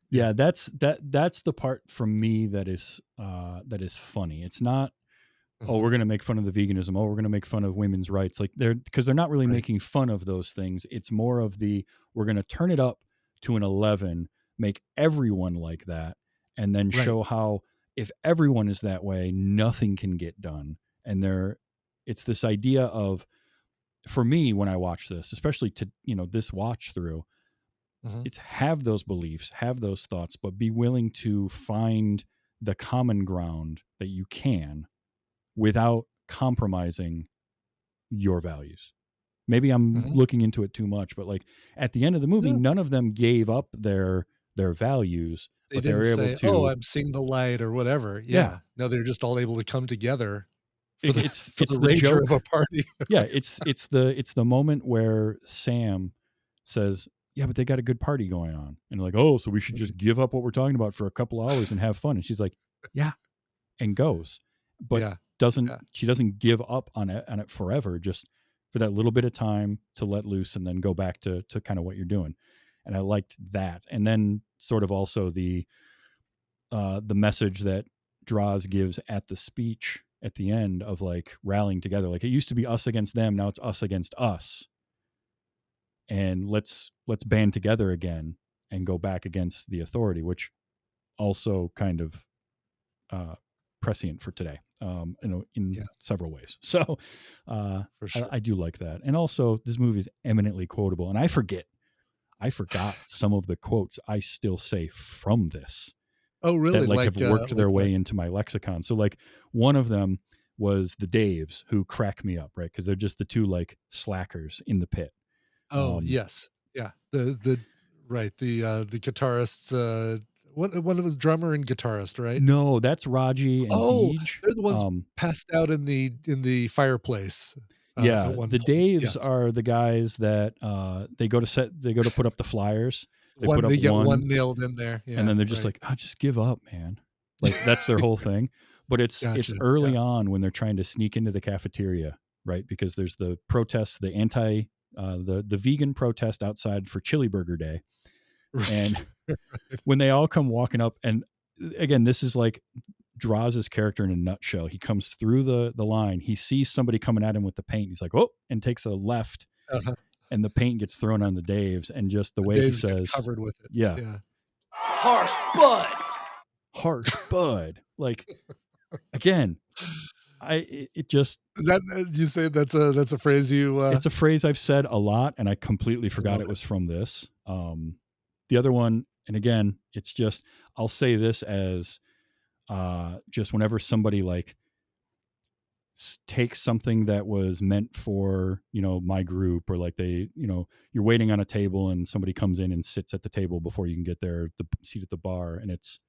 Speaker 4: Yeah, that's the part from me that is funny. It's not, oh,
Speaker 5: Mhm.
Speaker 4: we're going to make fun of the veganism. Oh, we're going to make fun of women's rights. Like because they're not really
Speaker 5: Right.
Speaker 4: making fun of those things. It's more of we're going to turn it up to an 11, make everyone like that, and then
Speaker 5: Right.
Speaker 4: show how if everyone is that way, nothing can get done. And it's this idea of, for me, when I watch this, especially to, this watch through,
Speaker 5: Mhm.
Speaker 4: it's have those beliefs, have those thoughts, but be willing to find the common ground that you can without compromising your values. Maybe I'm
Speaker 5: Mhm.
Speaker 4: looking into it too much, but like at the end of the movie,
Speaker 5: No,
Speaker 4: none of them gave up their values,
Speaker 5: they
Speaker 4: but they
Speaker 5: didn't
Speaker 4: were able
Speaker 5: say, "Oh,
Speaker 4: to,
Speaker 5: I'm seeing the light," or whatever.
Speaker 4: yeah.
Speaker 5: Yeah. No, they're just all able to come together for the for
Speaker 4: It's
Speaker 5: the
Speaker 4: the
Speaker 5: rager of
Speaker 4: joke.
Speaker 5: a party.
Speaker 4: Yeah, it's the moment where Sam says, "Yeah, but they got a good party going on," and like, "Oh, so we should
Speaker 5: Mhm.
Speaker 4: just give up what we're talking about for a couple hours and have fun." And she's like, "Yeah," and goes, but
Speaker 5: Yeah.
Speaker 4: doesn't
Speaker 5: Yeah.
Speaker 4: she doesn't give up on it forever, just for that little bit of time to let loose and then go back to kind of what you're doing. And I liked that, and then sort of also the message that Droz gives at the speech at the end of like rallying together. Like it used to be us against them, now it's us against us, and let's band together again and go back against the authority, which also kind of uh, prescient for today, in
Speaker 5: Yeah,
Speaker 4: several ways. So uh,
Speaker 5: for
Speaker 4: I,
Speaker 5: sure.
Speaker 4: I do like that, and also this movie is eminently quotable, and I forgot some of the quotes I still say from this
Speaker 5: Oh,
Speaker 4: that
Speaker 5: really?
Speaker 4: like have worked
Speaker 5: Like
Speaker 4: their
Speaker 5: what?
Speaker 4: way into my lexicon. So like one of them was the Daves, who crack me up, right? Because they're just the two like slackers in the pit.
Speaker 5: Oh,
Speaker 4: Um,
Speaker 5: yes. Yeah. The guitarists, one of the drummer and guitarist, right?
Speaker 4: no, that's Raji and
Speaker 5: Oh,
Speaker 4: Deej.
Speaker 5: they're the ones passed out in the fireplace, at
Speaker 4: Yeah,
Speaker 5: one
Speaker 4: the
Speaker 5: point.
Speaker 4: Daves
Speaker 5: Yes.
Speaker 4: are the guys that they go to put up the flyers. They put up
Speaker 5: They get
Speaker 4: one,
Speaker 5: one nailed in there.
Speaker 4: and
Speaker 5: Yeah,
Speaker 4: then they're just
Speaker 5: right.
Speaker 4: like, "Oh, just give up, man." Like that's their whole thing. But it's
Speaker 5: Gotcha. Yeah.
Speaker 4: early on when they're trying to sneak into the cafeteria, right? Because there's the protest, the vegan protest outside for Chili Burger Day,
Speaker 5: Right.
Speaker 4: and when they all come walking up, and again, this is like Droz's character in a nutshell. He comes through the line. He sees somebody coming at him with the paint. He's like, "Oh," and takes a left,
Speaker 5: Uh-huh.
Speaker 4: and the paint gets thrown on the Daves. And just the
Speaker 5: The
Speaker 4: way he
Speaker 5: Daves get
Speaker 4: says,
Speaker 5: covered with it.
Speaker 4: "Yeah,
Speaker 5: Yeah.
Speaker 2: Harsh bud.
Speaker 4: harsh bud." Like again, it just
Speaker 5: Is that you say that's a phrase you,
Speaker 4: it's a phrase I've said a lot, and I completely
Speaker 5: I
Speaker 4: forgot
Speaker 5: love
Speaker 4: it
Speaker 5: it.
Speaker 4: was from this. The other one, and again, it's just I'll say this as just whenever somebody like take something that was meant for my group, or like you're waiting on a table and somebody comes in and sits at the table before you can get the seat at the bar, and it's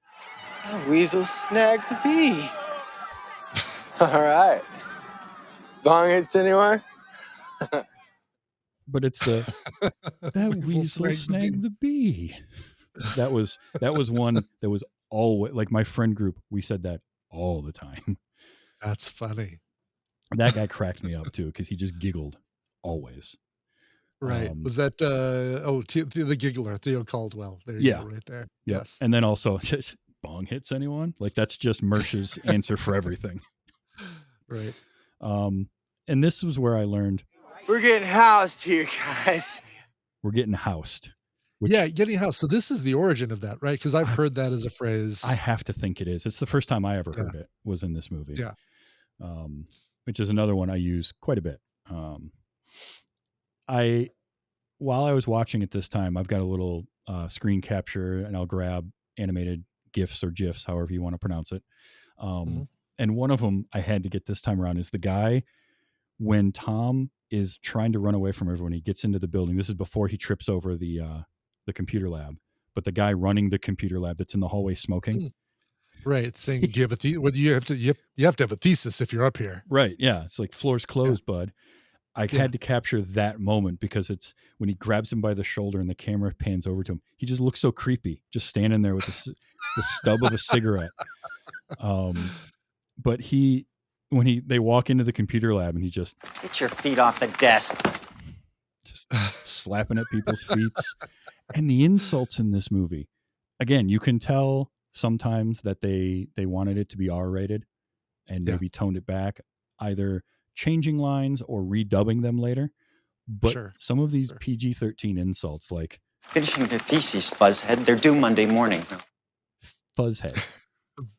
Speaker 3: That weasel snagged the bee. All right. Bong hits anyone?
Speaker 4: but it's that
Speaker 5: Weasel
Speaker 4: weasel
Speaker 5: snagged the
Speaker 4: snagged
Speaker 5: bee.
Speaker 4: the bee. That was one that was always like my friend group, we said that all the time.
Speaker 5: That's funny.
Speaker 4: That guy cracked me up too because he just giggled always.
Speaker 5: Right.
Speaker 4: um
Speaker 5: Was that, the giggler, Theo Caldwell. There you go,
Speaker 4: yeah.
Speaker 5: right there.
Speaker 4: Yep.
Speaker 5: Yes.
Speaker 4: And then also just bong hits anyone? Like that's just Mersh's answer for everything.
Speaker 5: Right.
Speaker 4: Um, and this was where I learned
Speaker 3: We're getting housed here, guys.
Speaker 4: we're getting housed,
Speaker 5: Yeah,
Speaker 4: which
Speaker 5: getting house. So this is the origin of that, right? Because 'Cause I've
Speaker 4: I,
Speaker 5: heard that as a
Speaker 4: I
Speaker 5: phrase.
Speaker 4: have to think it is. It's the first time I ever
Speaker 5: Yeah,
Speaker 4: heard it was in this movie,
Speaker 5: yeah.
Speaker 4: um, which is another one I use quite a bit. I While I was watching it this time, I've got a little screen capture, and I'll grab animated GIFs or GIFs, however you want to pronounce it.
Speaker 5: Mhm.
Speaker 4: And one of them I had to get this time around is the guy when Tom is trying to run away from everyone. He gets into the building. This is before he trips over the computer lab. but the guy running the computer lab that's in the hallway smoking.
Speaker 5: Right. Saying, do you have you have to, you have to have a thesis if you're up here.
Speaker 4: Right. Yeah. It's like floor's closed, bud. I had to capture that moment because it's when he grabs him by the shoulder and the camera pans over to him. He just looks so creepy, just standing there with the stub of a cigarette. But they walk into the computer lab and he just
Speaker 3: Get your feet off the desk.
Speaker 4: just slapping at people's feet. And the insults in this movie, again, you can tell sometimes that they wanted it to be R-rated and maybe toned it back, either changing lines or redubbing them later. But some of these PG-13 insults, like
Speaker 3: Finishing the thesis, fuzzhead. They're due Monday morning.
Speaker 4: fuzzhead.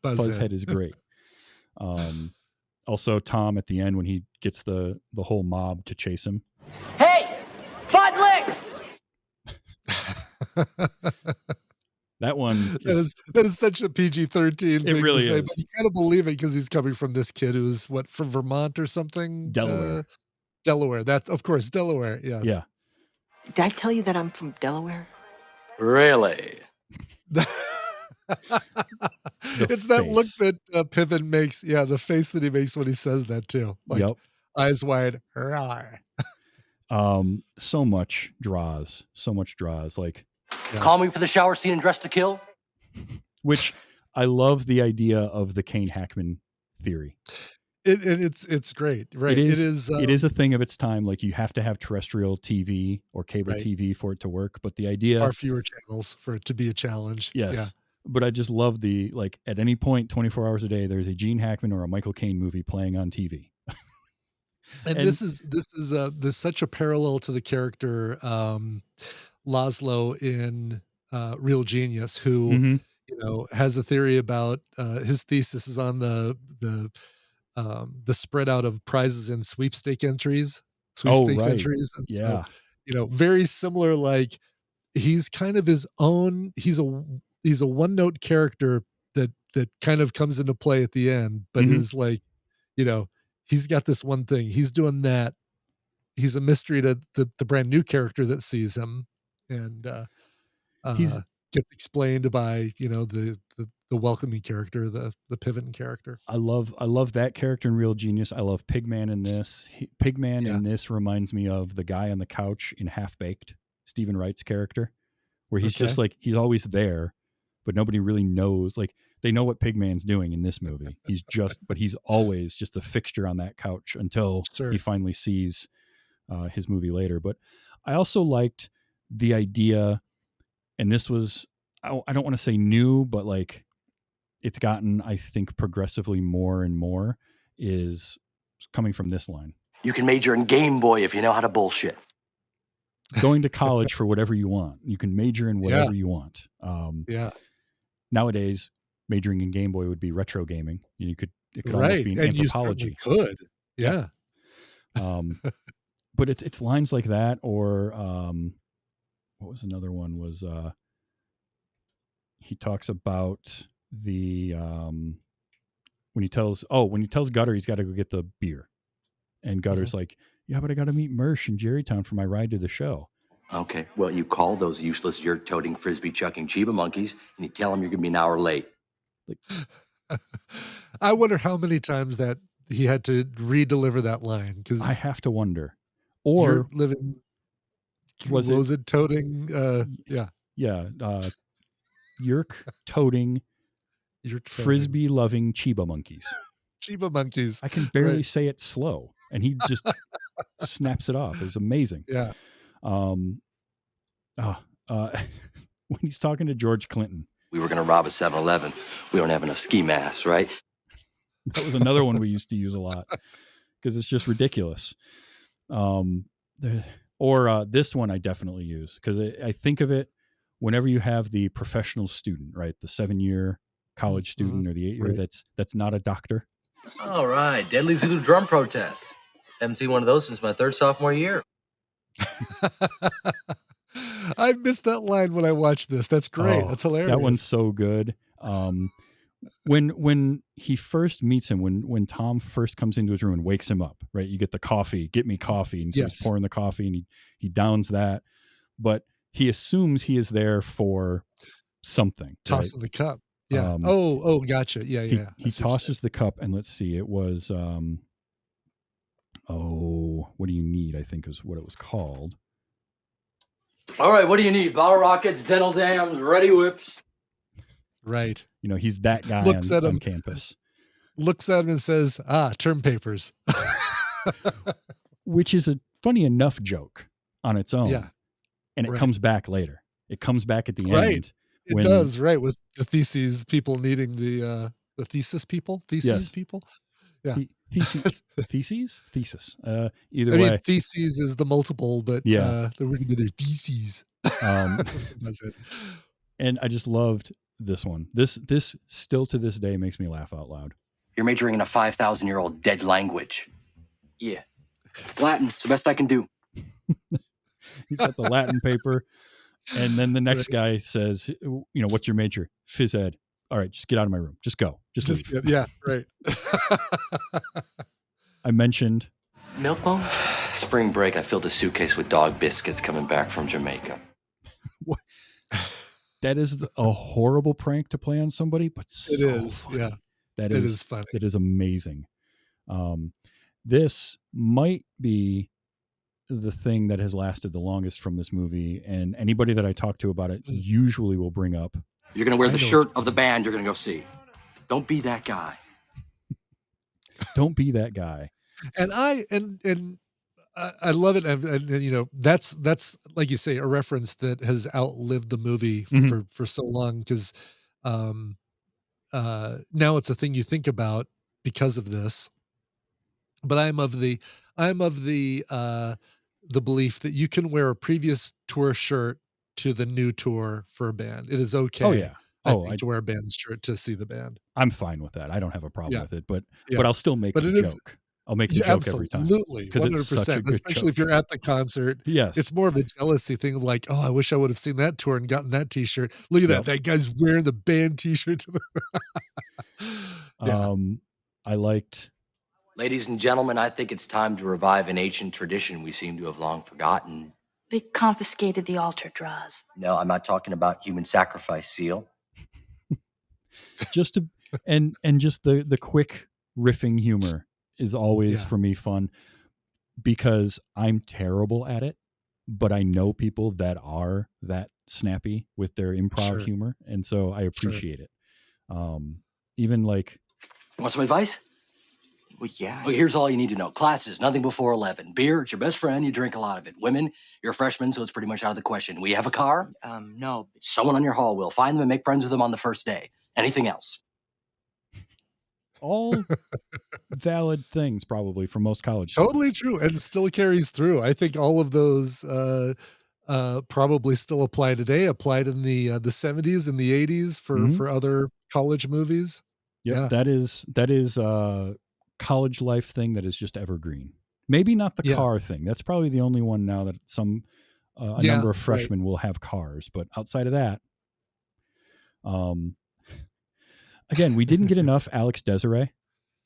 Speaker 4: Fuzzhead is great. Also, Tom at the end when he gets the whole mob to chase him.
Speaker 3: Hey! Butt licks!
Speaker 4: That one
Speaker 5: that is such a PG-13 thing
Speaker 4: it really
Speaker 5: to say,
Speaker 4: is.
Speaker 5: but you kind of believe it because he's coming from this kid who's from Vermont or something?
Speaker 4: Delaware.
Speaker 5: Delaware. That's, of course, Delaware. Yes.
Speaker 4: Yeah.
Speaker 3: Did I tell you that I'm from Delaware?
Speaker 2: Really?
Speaker 5: It's that look that Piven makes. Yeah, the face that he makes when he says that too. Like, eyes wide. Rawr.
Speaker 4: So much Droz. Like,
Speaker 2: Call me for the shower scene and Dress to Kill?
Speaker 4: which I love the idea of the Kane Hackman theory.
Speaker 5: It's great, right?
Speaker 4: It is a thing of its time. Like, you have to have terrestrial TV or cable TV for it to work. But the idea,
Speaker 5: far fewer channels for it to be a challenge.
Speaker 4: Yes.
Speaker 5: Yeah.
Speaker 4: But I just love like at any point, 24 hours a day, there's a Gene Hackman or a Michael Caine movie playing on TV.
Speaker 5: And this is there's such a parallel to the character Laszlo in Real Genius, who has a theory about his thesis is on the spread out of prizes in sweepstakes entries. And so, very similar. Like, he's kind of his own. He's a one note character that kind of comes into play at the end, but is like, he's got this one thing. He's doing that. He's a mystery to the brand new character that sees him, and gets explained by the welcoming character, the Piven character.
Speaker 4: I love that character in Real Genius. I love Pigman in this. Pigman in this reminds me of the guy on the couch in Half Baked, Stephen Wright's character, where he's just like, he's always there, but nobody really knows. Like, they know what Pigman's doing in this movie. But he's always just a fixture on that couch until he finally sees his movie later. But I also liked the idea, and this was, I don't want to say new, but like, it's gotten, I think, progressively more and more, is coming from this line.
Speaker 2: You can major in Game Boy if you know how to bullshit.
Speaker 4: Going to college for whatever you want. You can major in whatever you want. Nowadays, majoring in Game Boy would be retro gaming. It could almost be an anthropology.
Speaker 5: You could. Yeah.
Speaker 4: But it's lines like that, or what was another one? Was he talks about the when he tells Gutter he's got to go get the beer, and Gutter's like, yeah, but I got to meet Mersh in Jerrytown for my ride to the show.
Speaker 2: Okay, well, you call those useless yerk-toting, frisbee-chucking Chiba monkeys, and you tell them you're going to be an hour late.
Speaker 4: Like,
Speaker 5: I wonder how many times that he had to re-deliver that line, because
Speaker 4: I have to wonder. Or
Speaker 5: living
Speaker 4: was
Speaker 5: it toting?
Speaker 4: Yerk toting, frisbee loving Chiba monkeys.
Speaker 5: Chiba monkeys.
Speaker 4: I can barely say it slow, and he just snaps it off. It's amazing.
Speaker 5: Yeah.
Speaker 4: When he's talking to George Clinton,
Speaker 2: We were going to rob a 7-Eleven. We don't have enough ski masks, right?
Speaker 4: that was another one we used to use a lot because it's just ridiculous. This one I definitely use because I think of it whenever you have the professional student, right? The 7-year college student or the 8-year that's not a doctor.
Speaker 6: All right. Deadly Zulu drum protest. Haven't seen one of those since my third sophomore year.
Speaker 5: I missed that line when I watched this. That's great. That's hilarious.
Speaker 4: That one's so good. When he first meets him, when Tom first comes into his room and wakes him up, right? You get the coffee, get me coffee. And so he's pouring the coffee and he downs that. But he assumes he is there for something. Right?
Speaker 5: Tossing the cup. Yeah. Gotcha. Yeah,
Speaker 4: He
Speaker 5: yeah.
Speaker 4: he tosses the cup, and let's see, it was what do you need? I think is what it was called.
Speaker 2: All right, what do you need? Bottle rockets, dental dams, ready whips.
Speaker 5: Right.
Speaker 4: You know, he's that guy
Speaker 5: Looks at
Speaker 4: on
Speaker 5: him.
Speaker 4: campus.
Speaker 5: Looks at him and says, term papers.
Speaker 4: Which is a funny enough joke on its own.
Speaker 5: Yeah.
Speaker 4: And it
Speaker 5: Right.
Speaker 4: comes back later. It comes back at the
Speaker 5: Right.
Speaker 4: end.
Speaker 5: It does, right, with the theses people needing the thesis people? Theses
Speaker 4: Yes.
Speaker 5: people? Yeah.
Speaker 4: Thesis. Either
Speaker 5: I
Speaker 4: way.
Speaker 5: mean, theses is the multiple, but
Speaker 4: Yeah.
Speaker 5: there were going to be their theses. That's it.
Speaker 4: And I just loved this one. This still to this day makes me laugh out loud.
Speaker 2: You're majoring in a 5,000-year-old dead language. Yeah. Latin, it's the best I can do.
Speaker 4: He's got the Latin paper. And then the next guy says, you know, what's your major? Phys ed. All right, just get out of my room. Just go. Just leave.
Speaker 5: Yeah, right.
Speaker 4: I mentioned
Speaker 3: Milk bones?
Speaker 2: Spring break, I filled a suitcase with dog biscuits coming back from Jamaica.
Speaker 4: that is a horrible prank to play on somebody, but
Speaker 5: It is.
Speaker 4: funny.
Speaker 5: Yeah.
Speaker 4: That
Speaker 5: It
Speaker 4: is
Speaker 5: is funny.
Speaker 4: That is amazing. This might be the thing that has lasted the longest from this movie, and anybody that I talk to about it usually will bring up.
Speaker 2: You're going to wear
Speaker 5: I
Speaker 2: the
Speaker 5: know
Speaker 2: shirt
Speaker 5: it's
Speaker 2: of the band you're going to go see. Don't be that guy.
Speaker 4: Don't be that guy.
Speaker 5: And I love it, and you know, that's like you say, a reference that has outlived the movie for so long, because now it's a thing you think about because of this. But I'm of the belief that you can wear a previous tour shirt to the new tour for a band. It is okay.
Speaker 4: Oh yeah.
Speaker 5: To wear a band's shirt to see the band.
Speaker 4: I'm fine with that. I don't have a problem with it, but
Speaker 5: Yeah.
Speaker 4: I'll still make the joke. I'll make the joke every time.
Speaker 5: Absolutely,
Speaker 4: because it's such a
Speaker 5: 100%.
Speaker 4: good
Speaker 5: Especially
Speaker 4: joke.
Speaker 5: if you're at the concert.
Speaker 4: Yes.
Speaker 5: It's more of a jealousy thing of like, oh, I wish I would have seen that tour and gotten that T-shirt. Look at that. That guy's wearing the band T-shirt. To the
Speaker 4: I liked.
Speaker 2: Ladies and gentlemen, I think it's time to revive an ancient tradition we seem to have long forgotten.
Speaker 7: They confiscated the altar, Droz.
Speaker 2: No, I'm not talking about human sacrifice, Seal.
Speaker 4: Just to and just the quick riffing humor is always for me fun, because I'm terrible at it, but I know people that are that snappy with their improv humor, and so I appreciate it. Even like,
Speaker 2: Want some advice?
Speaker 3: Well, yeah.
Speaker 2: Well, here's all you need to know. Classes, nothing before 11. Beer, it's your best friend. You drink a lot of it. Women, you're a freshman, so it's pretty much out of the question. We have a car?
Speaker 3: No.
Speaker 2: Someone on your hall will. Find them and make friends with them on the first day. Anything else?
Speaker 4: all valid things probably for most college students.
Speaker 5: Totally true, and still carries through. I think all of those probably still apply today. Applied in the 70s and the 80s for other college movies.
Speaker 4: Yep, that is college life thing that is just evergreen. Maybe not the car thing. That's probably the only one now that a number of freshmen will have cars. But outside of that, again, we didn't get enough Alex Desiree,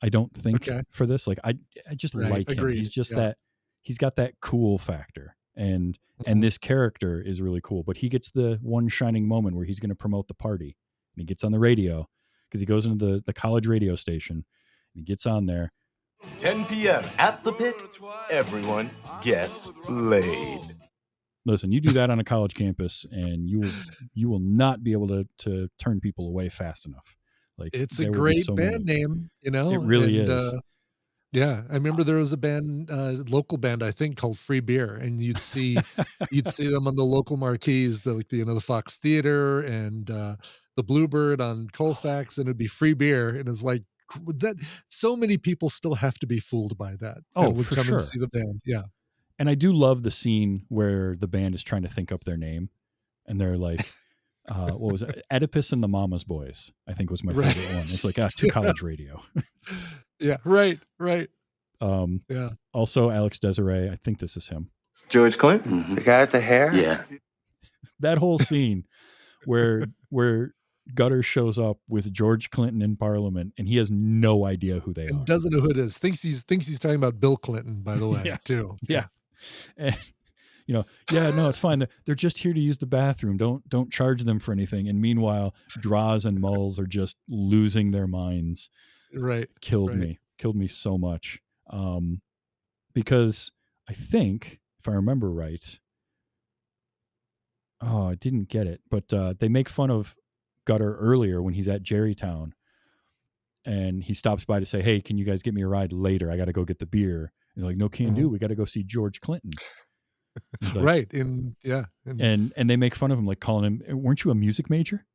Speaker 4: I don't think, for this. Like, I just like him. He's just that, he's got that cool factor. And this character is really cool. But he gets the one shining moment where he's going to promote the party. And he gets on the radio, because he goes into the college radio station, and he gets on there.
Speaker 8: 10 p.m. at the pit, everyone gets laid.
Speaker 4: Listen, you do that on a college campus, and you will not be able to turn people away fast enough. Like,
Speaker 5: it's a great band name, you know.
Speaker 4: It really is.
Speaker 5: Yeah, I remember there was a band, local band, I think, called Free Beer, and you'd see them on the local marquees, the Fox Theater and the Bluebird on Colfax, and it'd be Free Beer, and it's like that. So many people still have to be fooled by that.
Speaker 4: Oh,
Speaker 5: and would
Speaker 4: for
Speaker 5: come
Speaker 4: sure.
Speaker 5: and see the band. Yeah,
Speaker 4: and I do love the scene where the band is trying to think up their name, and they're like, what was it? Oedipus and the Mama's Boys, I think was my favorite one. It's like, to college radio.
Speaker 5: Yeah, right.
Speaker 4: Yeah. Also, Alex Desiree, I think this is him.
Speaker 8: George Clinton, the guy with the hair.
Speaker 2: Yeah.
Speaker 4: That whole scene where Gutter shows up with George Clinton in Parliament, and he has no idea who they are.
Speaker 5: And doesn't know who it is. Thinks he's talking about Bill Clinton, by the way, too.
Speaker 4: Yeah. And Yeah, no, it's fine. They're just here to use the bathroom. Don't charge them for anything. And meanwhile, Droz and Mulls are just losing their minds.
Speaker 5: Right.
Speaker 4: Killed
Speaker 5: Right.
Speaker 4: me so much. Because I think, if I remember right, I didn't get it, but they make fun of Gutter earlier when he's at Jerrytown, and he stops by to say, "Hey, can you guys get me a ride later? I got to go get the beer." And they're like, "No, can do. We got to go see George Clinton." He's like,
Speaker 5: Right.
Speaker 4: and they make fun of him, like calling him, "Weren't you a music major?"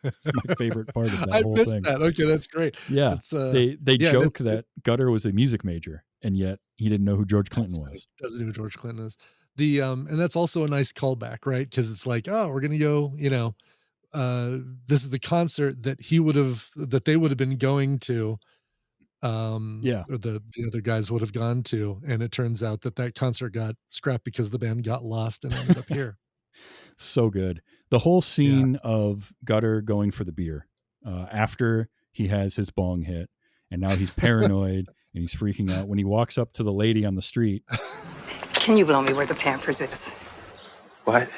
Speaker 4: It's my favorite part of that
Speaker 5: I
Speaker 4: whole
Speaker 5: missed
Speaker 4: thing.
Speaker 5: that. Okay, that's great.
Speaker 4: Yeah,
Speaker 5: It's
Speaker 4: they
Speaker 5: yeah,
Speaker 4: joke
Speaker 5: that's-
Speaker 4: that Gutter was a music major, and yet he didn't know who George Clinton
Speaker 5: That's funny.
Speaker 4: was.
Speaker 5: Doesn't know who George Clinton is. The and that's also a nice callback, right? Because it's like, oh, we're gonna go, this is the concert that they would have been going to,
Speaker 4: Yeah,
Speaker 5: or the other guys would have gone to, and it turns out that concert got scrapped because the band got lost and ended up here.
Speaker 4: so good. The whole
Speaker 5: Yeah.
Speaker 4: scene of Gutter going for the beer after he has his bong hit, and now he's paranoid and he's freaking out when he walks up to the lady on the street.
Speaker 9: Can you blow me where the Pampers is?
Speaker 3: What?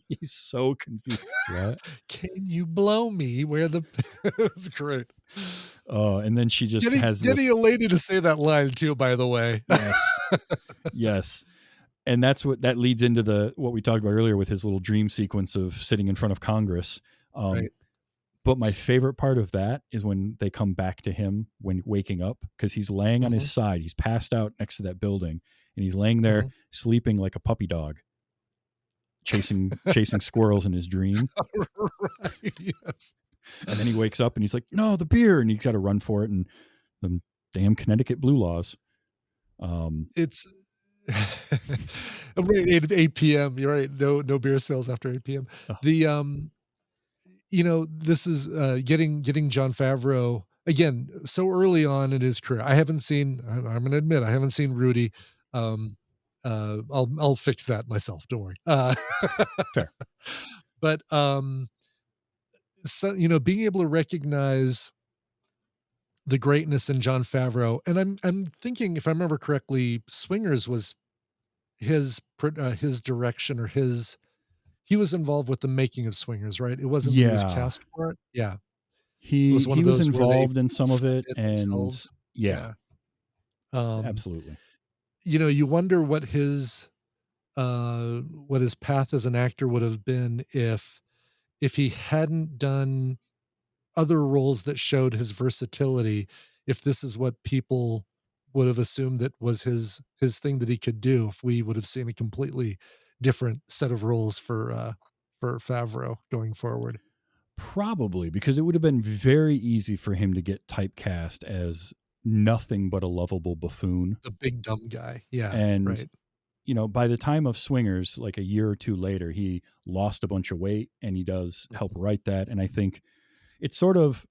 Speaker 4: He's so confused. What?
Speaker 5: Can you blow me where the That's great.
Speaker 4: And then she just has
Speaker 5: Getting
Speaker 4: this.
Speaker 5: a lady to say that line too, by the way.
Speaker 4: Yes. And that's that leads into what we talked about earlier with his little dream sequence of sitting in front of Congress.
Speaker 5: Right.
Speaker 4: But my favorite part of that is when they come back to him when waking up, because he's laying on his side. He's passed out next to that building, and he's laying there sleeping like a puppy dog, chasing squirrels in his dream.
Speaker 5: Right, yes.
Speaker 4: And then he wakes up and he's like, "No, the beer," and he's got to run for it. And the damn Connecticut blue laws.
Speaker 5: It's right, 8 p.m. You're right. No beer sales after 8 p.m. The this is getting Jon Favreau again so early on in his career. I haven't seen. I'm going to admit I haven't seen Rudy. I'll fix that myself. Don't worry.
Speaker 4: Fair.
Speaker 5: But so being able to recognize the greatness in Jon Favreau, and I'm thinking, if I remember correctly, Swingers was his direction, or he was involved with the making of Swingers, right? It wasn't he was
Speaker 4: Yeah.
Speaker 5: cast for it. Yeah.
Speaker 4: He
Speaker 5: was one of
Speaker 4: was
Speaker 5: those where they
Speaker 4: involved in some of it,
Speaker 5: funded
Speaker 4: and
Speaker 5: themselves.
Speaker 4: yeah,
Speaker 5: Absolutely.
Speaker 4: absolutely.
Speaker 5: You wonder what his path as an actor would have been if he hadn't done other roles that showed his versatility, if this is what people would have assumed that was his thing that he could do, if we would have seen a completely different set of roles for Favreau going forward.
Speaker 4: Probably, because it would have been very easy for him to get typecast as nothing but a lovable buffoon.
Speaker 5: The big dumb guy. Yeah.
Speaker 4: And
Speaker 5: right.
Speaker 4: by the time of Swingers, like a year or two later, he lost a bunch of weight, and he does help write that. And I think it's sort of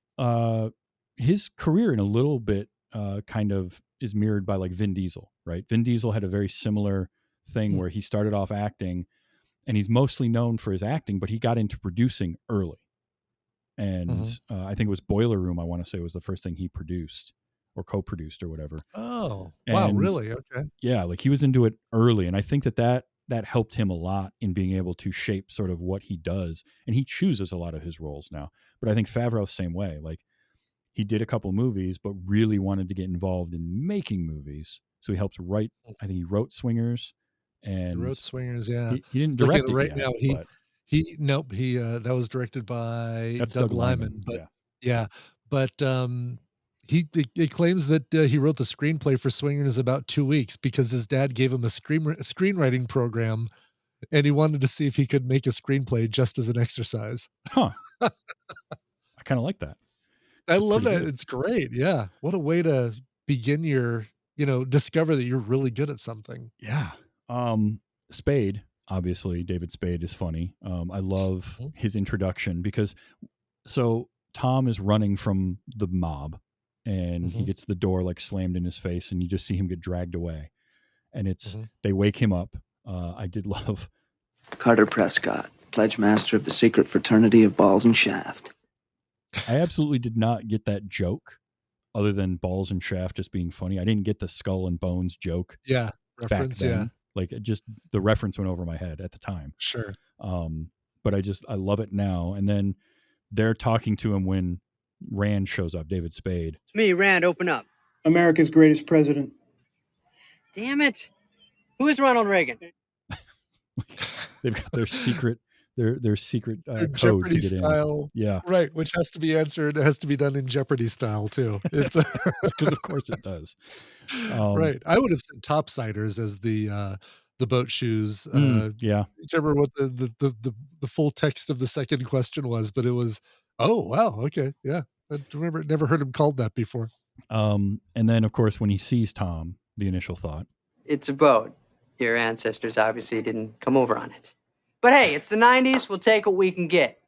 Speaker 4: his career in a little bit kind of is mirrored by like Vin Diesel, right? Vin Diesel had a very similar thing where he started off acting, and he's mostly known for his acting, but he got into producing early. And I think it was Boiler Room, I want to say, was the first thing he produced or co-produced or whatever.
Speaker 5: Oh, wow,
Speaker 4: And
Speaker 5: really? Okay.
Speaker 4: yeah, like he was into it early. And I think that helped him a lot in being able to shape sort of what he does. And he chooses a lot of his roles now. But I think Favreau the same way. Like he did a couple movies, but really wanted to get involved in making movies. So he helps write. I think he wrote Swingers, and
Speaker 5: He wrote Swingers. Yeah.
Speaker 4: he didn't
Speaker 5: Looking
Speaker 4: direct
Speaker 5: at
Speaker 4: it
Speaker 5: right
Speaker 4: yet,
Speaker 5: now,
Speaker 4: but
Speaker 5: nope. He that was directed by
Speaker 4: that's
Speaker 5: Doug
Speaker 4: Doug
Speaker 5: Liman.
Speaker 4: Liman.
Speaker 5: But
Speaker 4: Yeah.
Speaker 5: yeah, but he claims that he wrote the screenplay for Swingers in about 2 weeks because his dad gave him a screenwriting program, and he wanted to see if he could make a screenplay just as an exercise.
Speaker 4: Huh. I kind of like that.
Speaker 5: I love
Speaker 4: pretty
Speaker 5: that.
Speaker 4: good.
Speaker 5: It's great. Yeah. What a way to begin your, discover that you're really good at something.
Speaker 4: Yeah. Spade, obviously, David Spade is funny. I love his introduction because Tom is running from the mob, and he gets the door like slammed in his face, and you just see him get dragged away. And they wake him up. I did love
Speaker 10: Carter Prescott, pledge master of the secret fraternity of Balls and Shaft.
Speaker 4: I absolutely did not get that joke, other than Balls and Shaft just being funny. I didn't get the skull and bones joke.
Speaker 5: Yeah, reference.
Speaker 4: back then.
Speaker 5: Yeah,
Speaker 4: Like just the reference went over my head at the time.
Speaker 5: sure.
Speaker 4: But I love it now. And then they're talking to him when Rand shows up, David Spade.
Speaker 11: It's me, Rand. Open up.
Speaker 12: America's greatest president.
Speaker 11: Damn it. Who is Ronald Reagan?
Speaker 4: They've got their secret
Speaker 5: Their
Speaker 4: code
Speaker 5: Jeopardy
Speaker 4: to get
Speaker 5: style.
Speaker 4: in. Yeah,
Speaker 5: Right, which has to be answered. It has to be done in Jeopardy style too. It's
Speaker 4: because of course it does.
Speaker 5: right. I would have said topsiders as the boat shoes.
Speaker 4: Yeah,
Speaker 5: I can't remember what the full text of the second question was, but it was, oh wow, okay, yeah. I never heard him called that before.
Speaker 4: and then of course when he sees Tom, the initial thought,
Speaker 11: It's a boat. Your ancestors obviously didn't come over on it. But hey, it's the 90s. We'll take what we can get.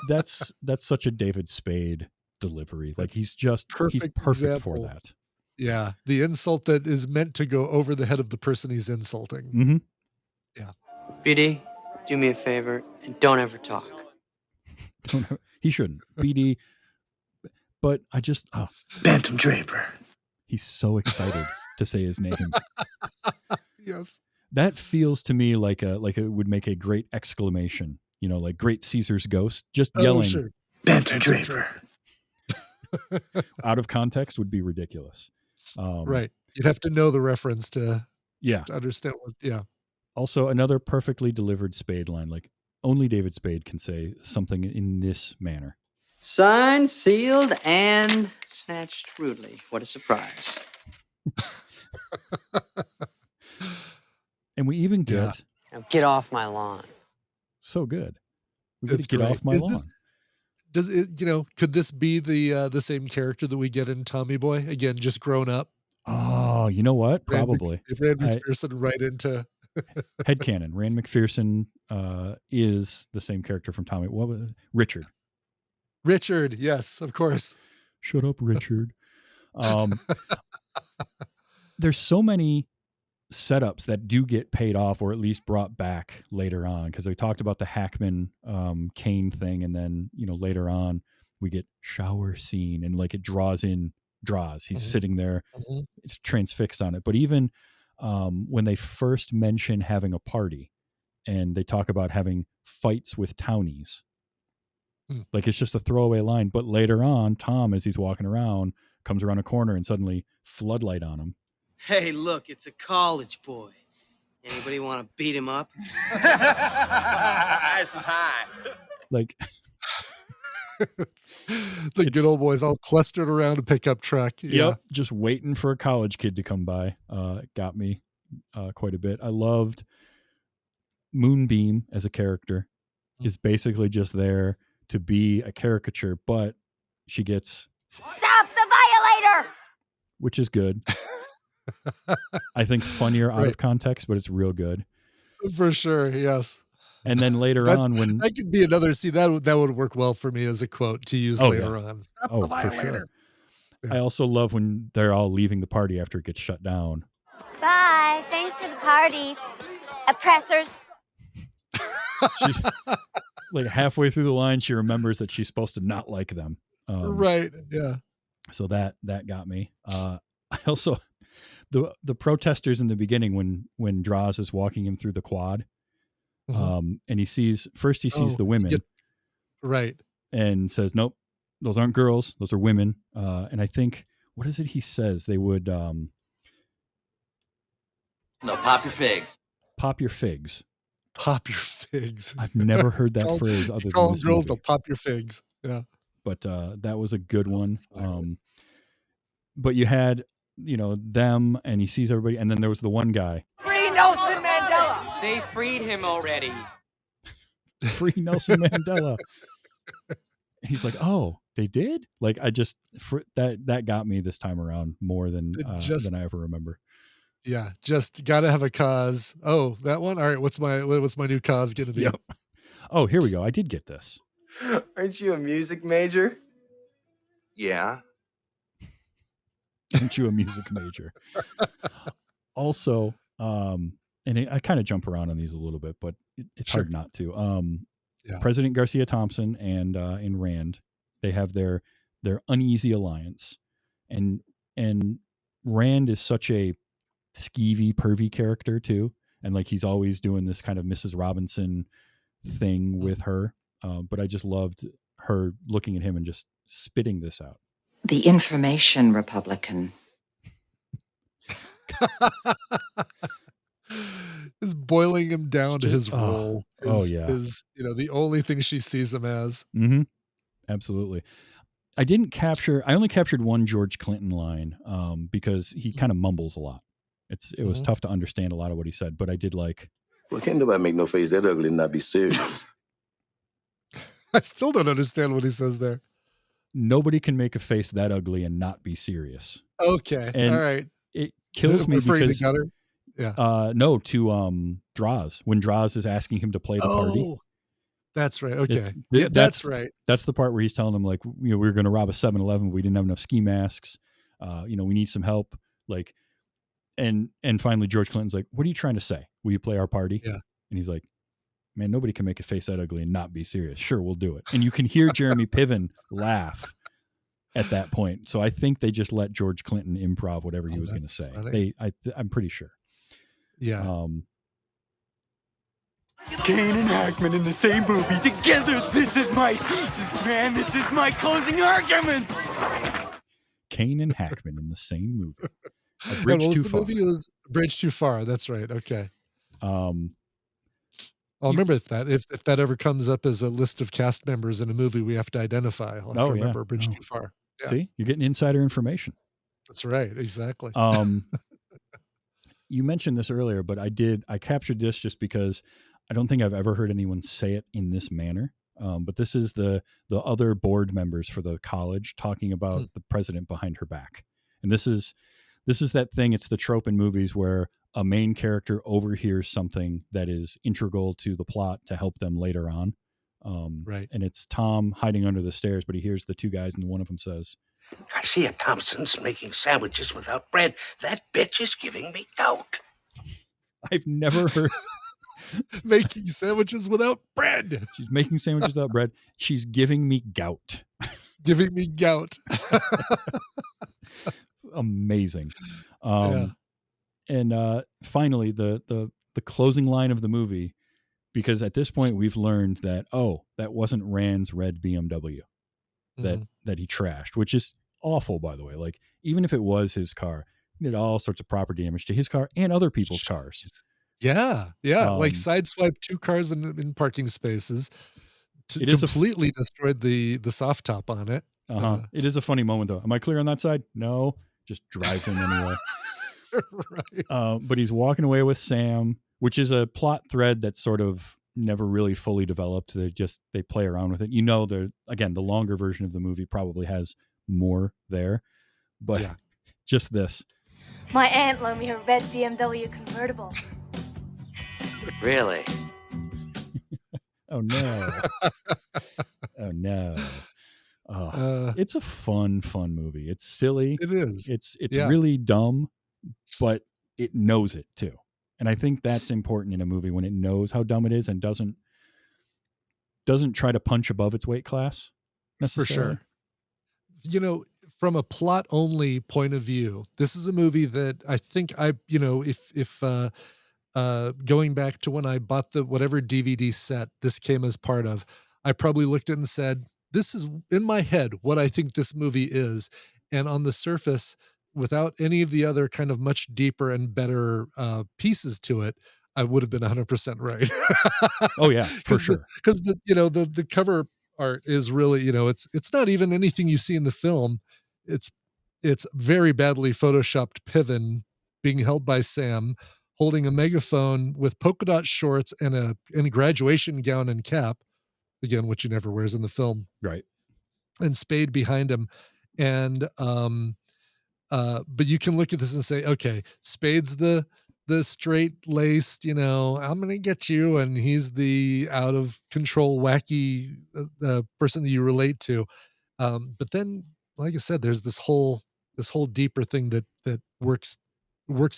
Speaker 4: that's such a David Spade delivery. Like he's
Speaker 5: Perfect
Speaker 4: perfect
Speaker 5: example.
Speaker 4: for that.
Speaker 5: Yeah, the insult that is meant to go over the head of the person he's insulting.
Speaker 4: Mm-hmm.
Speaker 5: Yeah.
Speaker 11: BD, do me a favor and don't ever talk.
Speaker 4: He shouldn't. BD. But I just
Speaker 10: Bantam Draper.
Speaker 4: he's so excited to say his name.
Speaker 5: Yes.
Speaker 4: That feels to me like it would make a great exclamation. Like Great Caesar's Ghost, just yelling.
Speaker 5: Sure.
Speaker 10: Bantam Draper.
Speaker 4: Out of context would be ridiculous.
Speaker 5: Right. You'd have to know the reference to understand what. Yeah.
Speaker 4: Also, another perfectly delivered Spade line. Like only David Spade can say something in this manner.
Speaker 11: Signed, sealed, and snatched rudely. What a surprise.
Speaker 4: And we even get
Speaker 11: Now get off my lawn.
Speaker 4: so good. We get
Speaker 5: It's
Speaker 4: to get
Speaker 5: great.
Speaker 4: off my lawn.
Speaker 5: Does it? Could this be the same character that we get in Tommy Boy again, just grown up?
Speaker 4: Oh, you know what? Probably.
Speaker 5: If Rand McPherson right into
Speaker 4: headcanon. Rand McPherson is the same character from Tommy. What was it? Richard?
Speaker 5: Richard, yes, of course.
Speaker 4: Shut up, Richard. There's so many setups that do get paid off or at least brought back later on, because we talked about the Hackman Kane thing, and then later on we get shower scene and like it draws in Droz. He's sitting there, it's transfixed on it. But even when they first mention having a party and they talk about having fights with townies, like it's just a throwaway line. But later on, Tom, as he's walking around, comes around a corner and suddenly floodlight on him.
Speaker 11: Hey, look, it's a college boy. Anybody want to beat him up?
Speaker 3: It's time.
Speaker 4: Like
Speaker 5: the good old boys all clustered around a pickup truck. Yeah.
Speaker 4: Yep, just waiting for a college kid to come by. Got me quite a bit. I loved Moonbeam as a character. Is basically just there to be a caricature, but she gets
Speaker 13: Stop the violator!
Speaker 4: Which is good. I think funnier out of context, but it's real good.
Speaker 5: For sure, yes.
Speaker 4: And then later on, when
Speaker 5: that could be another, that would work well for me as a quote to use later on. Stop the violator.
Speaker 4: Sure. Yeah. I also love when they're all leaving the party after it gets shut down.
Speaker 13: Bye. Thanks for the party. Oppressors.
Speaker 4: She's like halfway through the line, she remembers that she's supposed to not like them.
Speaker 5: Right. Yeah.
Speaker 4: So that got me. I also the protesters in the beginning when Droz is walking him through the quad, and he sees the women,
Speaker 5: right,
Speaker 4: and says, "Nope, those aren't girls; those are women." And I think, what is it he says? They would
Speaker 6: no, pop your figs.
Speaker 4: Pop your figs.
Speaker 5: Pop your figs.
Speaker 4: I've never heard that phrase other than
Speaker 5: call
Speaker 4: this
Speaker 5: girls.
Speaker 4: movie.
Speaker 5: They'll pop your figs. Yeah,
Speaker 4: but that was a good one. But you had them, and he sees everybody, and then there was the one guy.
Speaker 11: Free Nelson Mandela. They freed him already.
Speaker 4: Free Nelson Mandela. He's like, oh, they did? Like, that got me this time around more than I ever remember.
Speaker 5: Yeah, just gotta have a cause. Oh, that one. All right, what's my new cause gonna be?
Speaker 4: Yep. Oh, here we go. I did get this.
Speaker 3: Aren't you a music major? Yeah.
Speaker 4: Aren't you a music major? Also, and I kind of jump around on these a little bit, but it's hard not to. President Garcia Thompson and Rand, they have their uneasy alliance, and Rand is such a skeevy, pervy character too, and like he's always doing this kind of Mrs. Robinson thing with her. But I just loved her looking at him and just spitting this out.
Speaker 1: The information Republican.
Speaker 5: Is boiling him down to his
Speaker 4: Oh,
Speaker 5: role.
Speaker 4: oh, yeah.
Speaker 5: Is the only thing she sees him as.
Speaker 4: Mm-hmm. Absolutely. I only captured one George Clinton line because he kind of mumbles a lot. It was tough to understand a lot of what he said, but I did like.
Speaker 14: Well, can't nobody make no face that ugly and not be serious.
Speaker 5: I still don't understand what he says there.
Speaker 4: Nobody can make a face that ugly and not be serious.
Speaker 5: Okay.
Speaker 4: And
Speaker 5: all right.
Speaker 4: It kills me because
Speaker 5: yeah.
Speaker 4: No, to Droz, when Droz is asking him to play the party.
Speaker 5: That's right. Okay.
Speaker 4: That's
Speaker 5: right.
Speaker 4: That's the part where he's telling him like, we were going to rob a 7-Eleven. We didn't have enough ski masks. We need some help. Like, and finally George Clinton's like, what are you trying to say? Will you play our party?
Speaker 5: Yeah.
Speaker 4: And he's like, man, nobody can make a face that ugly and not be serious. Sure, we'll do it. And you can hear Jeremy Piven laugh at that point. So I think they just let George Clinton improv whatever he was going to say.
Speaker 5: Funny.
Speaker 4: I'm pretty sure.
Speaker 5: Yeah.
Speaker 15: Kane and Hackman in the same movie together. This is my thesis, man. This is my closing arguments.
Speaker 4: Kane and Hackman in the same movie. A
Speaker 5: Bridge
Speaker 4: Too
Speaker 5: the
Speaker 4: Far.
Speaker 5: movie was Bridge Too Far. That's right. Okay. I'll remember if that ever comes up as a list of cast members in a movie we have to identify. I'll have to remember Bridge Too Far. Yeah.
Speaker 4: See, you're getting insider information.
Speaker 5: That's right. Exactly.
Speaker 4: You mentioned this earlier, but I captured this just because I don't think I've ever heard anyone say it in this manner. But this is the other board members for the college talking about the president behind her back. And this is that thing. It's the trope in movies where a main character overhears something that is integral to the plot to help them later on.
Speaker 5: Right.
Speaker 4: And it's Tom hiding under the stairs, but he hears the two guys and one of them says,
Speaker 16: Garcia Thompson's making sandwiches without bread. That bitch is giving me gout.
Speaker 4: I've never heard
Speaker 5: making sandwiches without bread.
Speaker 4: She's making sandwiches without bread. She's giving me gout.
Speaker 5: Giving me gout.
Speaker 4: Amazing. And finally the closing line of the movie, because at this point we've learned that that wasn't Rand's red BMW that he trashed, which is awful, by the way. Like, even if it was his car, he did all sorts of property damage to his car and other people's cars.
Speaker 5: Yeah. Like sideswiped 2 cars in parking spaces. Completely destroyed the soft top on it.
Speaker 4: It is a funny moment though. Am I clear on that side? No, just drive him anyway.
Speaker 5: Right.
Speaker 4: But he's walking away with Sam, which is a plot thread that's sort of never really fully developed. They play around with it. The longer version of the movie probably has more there, but just this.
Speaker 13: My aunt loaned me her red BMW convertible.
Speaker 11: Really?
Speaker 4: Oh no. Oh no. It's a fun movie. It's silly.
Speaker 5: It is.
Speaker 4: It's really dumb, but it knows it too. And I think that's important in a movie, when it knows how dumb it is and doesn't try to punch above its weight class necessarily.
Speaker 5: For sure. From a plot only point of view, this is a movie that I think if going back to when I bought the whatever DVD set this came as part of, I probably looked at it and said, this is in my head what I think this movie is. And on the surface, without any of the other kind of much deeper and better pieces to it, I would have been 100% right.
Speaker 4: Oh yeah, for sure.
Speaker 5: Because the cover art is really, it's not even anything you see in the film. It's very badly photoshopped Piven being held by Sam, holding a megaphone with polka dot shorts and a graduation gown and cap, again, which he never wears in the film.
Speaker 4: Right.
Speaker 5: And Spade behind him. And but you can look at this and say, okay, Spade's the straight-laced, I'm gonna get you, and he's the out of control wacky person that you relate to. But then, like I said, there's this whole deeper thing that works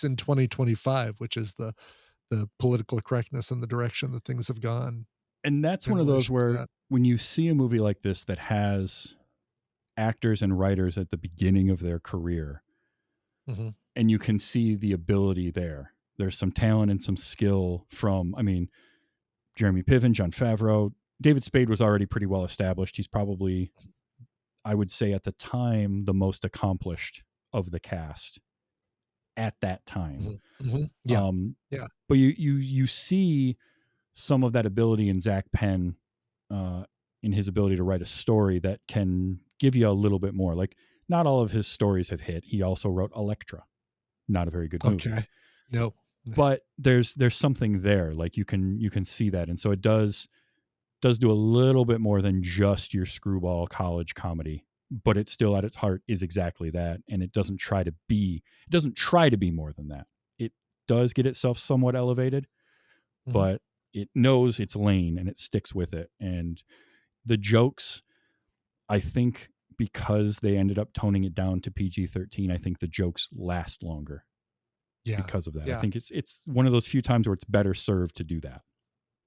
Speaker 5: in 2025, which is the political correctness and the direction that things have gone.
Speaker 4: And that's one of those where when you see a movie like this that has actors and writers at the beginning of their career, and you can see the ability there. There's some talent and some skill from, Jeremy Piven, Jon Favreau. David Spade was already pretty well established. He's probably, I would say at the time, the most accomplished of the cast at that time.
Speaker 5: Yeah.
Speaker 4: But you see some of that ability in Zach Penn, in his ability to write a story that can give you a little bit more. Like, not all of his stories have hit. He also wrote Elektra, not a very good movie.
Speaker 5: Okay. Nope.
Speaker 4: But there's something there. Like, you can see that, and so it does do a little bit more than just your screwball college comedy. But it still, at its heart, is exactly that, and it doesn't try to be more than that. It does get itself somewhat elevated, but it knows its lane and it sticks with it. And the jokes, I think, because they ended up toning it down to PG-13, I think the jokes last longer.
Speaker 5: Yeah.
Speaker 4: Because of that.
Speaker 5: Yeah.
Speaker 4: I think it's one of those few times where it's better served to do that.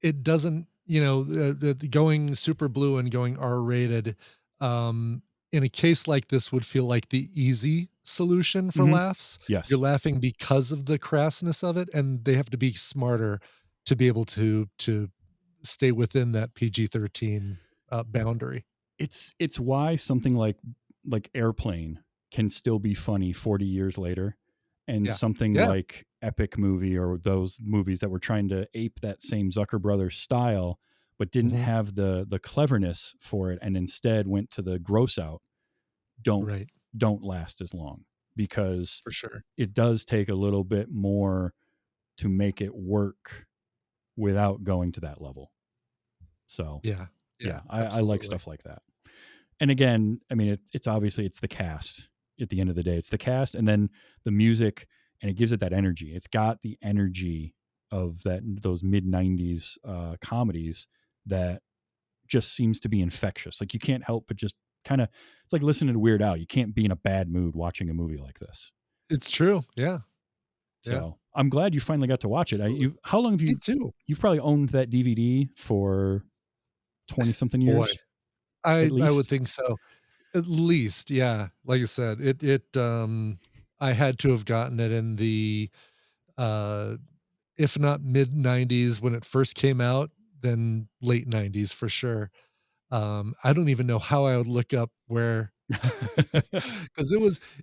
Speaker 5: It doesn't, the going super blue and going R-rated, in a case like this would feel like the easy solution for laughs.
Speaker 4: Yes.
Speaker 5: You're laughing because of the crassness of it, and they have to be smarter to be able to stay within that PG-13 boundary.
Speaker 4: It's why something like Airplane can still be funny 40 years later, and something like Epic Movie or those movies that were trying to ape that same Zucker Brothers style but didn't have the cleverness for it, and instead went to the gross out, don't last as long, because
Speaker 5: for sure
Speaker 4: it does take a little bit more to make it work without going to that level. So I like stuff like that. And again, it's obviously, it's the cast at the end of the day. It's the cast and then the music, and it gives it that energy. It's got the energy of those mid-90s comedies that just seems to be infectious. Like, you can't help but just kind of, it's like listening to Weird Al. You can't be in a bad mood watching a movie like this.
Speaker 5: It's true. Yeah.
Speaker 4: So I'm glad you finally got to watch it. How long have you?
Speaker 5: Me too.
Speaker 4: You've probably owned that DVD for 20 something years.
Speaker 5: Boy, I would think so. At least, yeah. Like I said, I had to have gotten it in the, if not mid 90s when it first came out, then late 90s for sure. I don't even know how I would look up where, because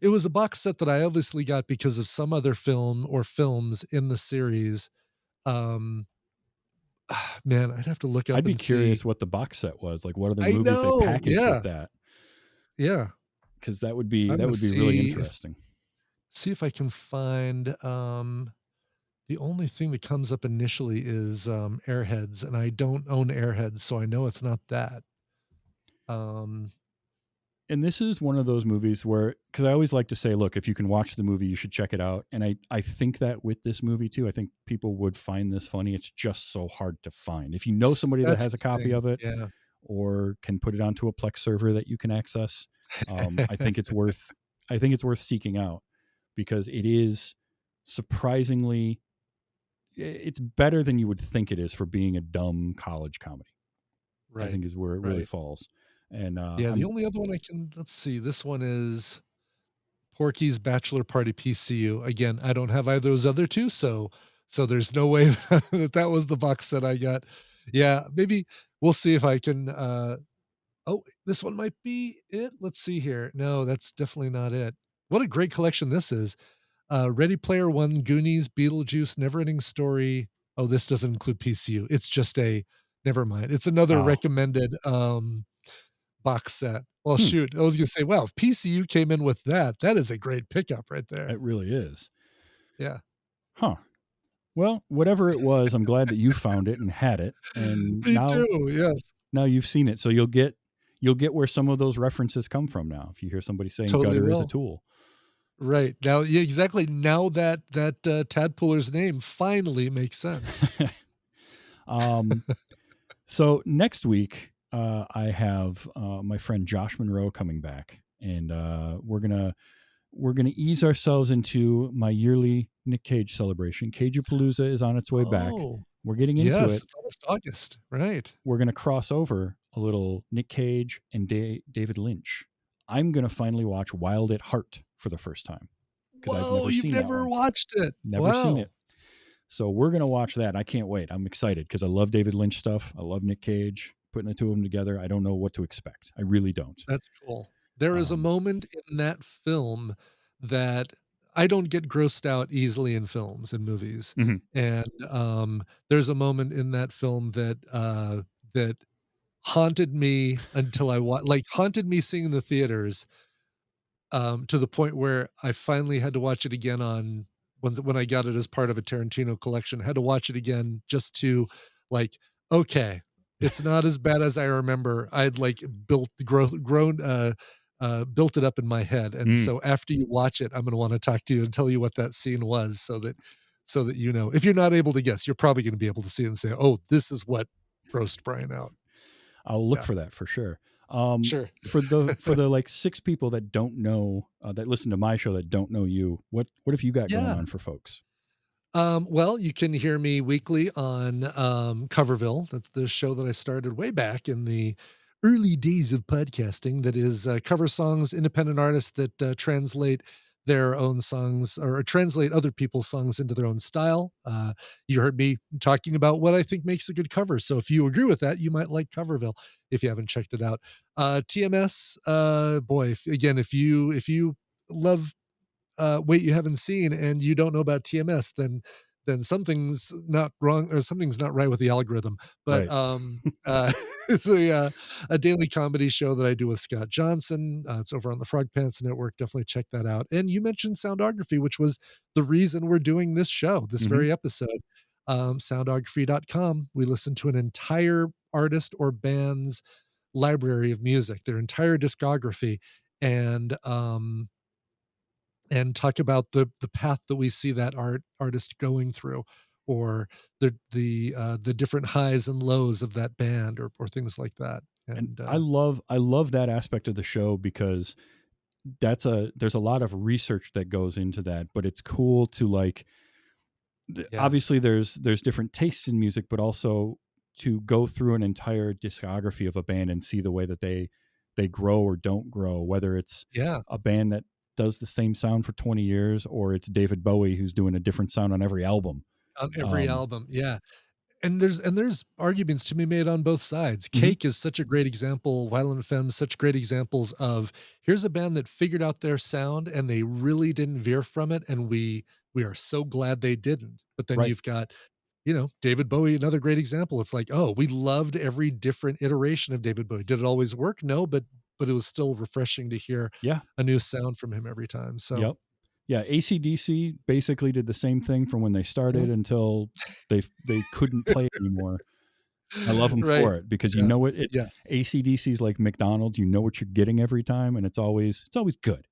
Speaker 5: it was a box set that I obviously got because of some other film or films in the series. Man, I'd have to look up.
Speaker 4: I'd be
Speaker 5: and
Speaker 4: curious
Speaker 5: see.
Speaker 4: what the box set was. Like, what other
Speaker 5: I
Speaker 4: movies
Speaker 5: know,
Speaker 4: they packaged
Speaker 5: yeah.
Speaker 4: with that?
Speaker 5: Yeah,
Speaker 4: because that would be really interesting.
Speaker 5: See if I can find. The only thing that comes up initially is Airheads, and I don't own Airheads, so I know it's not that.
Speaker 4: And this is one of those movies where, because I always like to say, look, if you can watch the movie, you should check it out. And I think that with this movie too, I think people would find this funny. It's just so hard to find. If you know somebody that has a copy of it, or can put it onto a Plex server that you can access, I think it's worth seeking out, because it is surprisingly, it's better than you would think it is for being a dumb college comedy. I think is where it really falls. And
Speaker 5: the only other one let's see, this one is Porky's Bachelor Party PCU. Again, I don't have either of those other two, so there's no way that was the box set I got. Yeah, maybe we'll see if I can. This one might be it. Let's see here. No, that's definitely not it. What a great collection this is. Ready Player One, Goonies, Beetlejuice, Neverending Story. Oh, this doesn't include PCU. It's just never mind. It's another recommended box set. Well, shoot, I was going to say, wow, if PCU came in with that is a great pickup right there.
Speaker 4: It really is.
Speaker 5: Yeah.
Speaker 4: Huh. Well, whatever it was, I'm glad that you found it and had it. And
Speaker 5: Me too. Yes.
Speaker 4: Now you've seen it, so you'll get where some of those references come from now. If you hear somebody saying gutter is a tool.
Speaker 5: Right. Now, yeah, exactly. Now that Tadpooler's name finally makes sense.
Speaker 4: So next week, I have my friend Josh Monroe coming back, and we're gonna ease ourselves into my yearly Nick Cage celebration. Cage-a-Palooza is on its way back. We're getting into it.
Speaker 5: It's almost August, right?
Speaker 4: We're gonna cross over a little Nick Cage and David Lynch. I'm gonna finally watch Wild at Heart for the first time. because I've
Speaker 5: Whoa,
Speaker 4: never
Speaker 5: you've
Speaker 4: seen that
Speaker 5: never
Speaker 4: one.
Speaker 5: watched it.
Speaker 4: Never seen
Speaker 5: Wow.
Speaker 4: it. So we're gonna watch that. I can't wait. I'm excited because I love David Lynch stuff. I love Nick Cage. Putting the two of them together, I don't know what to expect. I really don't.
Speaker 5: That's cool. There is a moment in that film that I don't get grossed out easily in films and movies.
Speaker 4: Mhm.
Speaker 5: And there's a moment in that film that that haunted me until haunted me seeing in the theaters, to the point where I finally had to watch it again when I got it as part of a Tarantino collection. Had to watch it again just to like, okay, it's not as bad as I remember. I'd like built it up in my head. And so after you watch it, I'm going to want to talk to you and tell you what that scene was, so that you know, if you're not able to guess, you're probably going to be able to see it and say, oh, this is what grossed Brian out.
Speaker 4: I'll look for that for sure.
Speaker 5: Sure.
Speaker 4: For the like 6 people that don't know that listen to my show that don't know you, what have you got going
Speaker 5: Yeah.
Speaker 4: on for folks?
Speaker 5: Well, you can hear me weekly on Coverville. That's the show that I started way back in the early days of podcasting. That is cover songs, independent artists that translate their own songs or translate other people's songs into their own style. You heard me talking about what I think makes a good cover. So if you agree with that, you might like Coverville if you haven't checked it out. TMS, boy, if you love weight you haven't seen and you don't know about TMS, then something's not wrong or something's not right with the algorithm. But
Speaker 4: Right.
Speaker 5: it's a daily comedy show that I do with Scott Johnson. It's over on the Frog Pants Network. Definitely check that out. And you mentioned Soundography, which was the reason we're doing this show, this very episode. Soundography.com. We listen to an entire artist or band's library of music, their entire discography, and talk about the path that we see that artist going through, or the different highs and lows of that band, or things like that.
Speaker 4: And
Speaker 5: And
Speaker 4: I love that aspect of the show because there's a lot of research that goes into that, but it's cool to like obviously there's different tastes in music, but also to go through an entire discography of a band and see the way that they grow or don't grow, whether it's a band that does the same sound for 20 years or it's David Bowie who's doing a different sound on every album.
Speaker 5: on every album. Yeah. And there's arguments to be made on both sides. Cake is such a great example. Violent Femmes, such great examples of here's a band that figured out their sound and they really didn't veer from it, and we are so glad they didn't. But then you've got, David Bowie, another great example. It's like, oh, we loved every different iteration of David Bowie. Did it always work? No, but it was still refreshing to hear a new sound from him every time. So
Speaker 4: Yep. Yeah, AC/DC basically did the same thing from when they started until they couldn't play it anymore. I love them for it because you know what AC/DC is like McDonald's. You know what you're getting every time, and it's always good.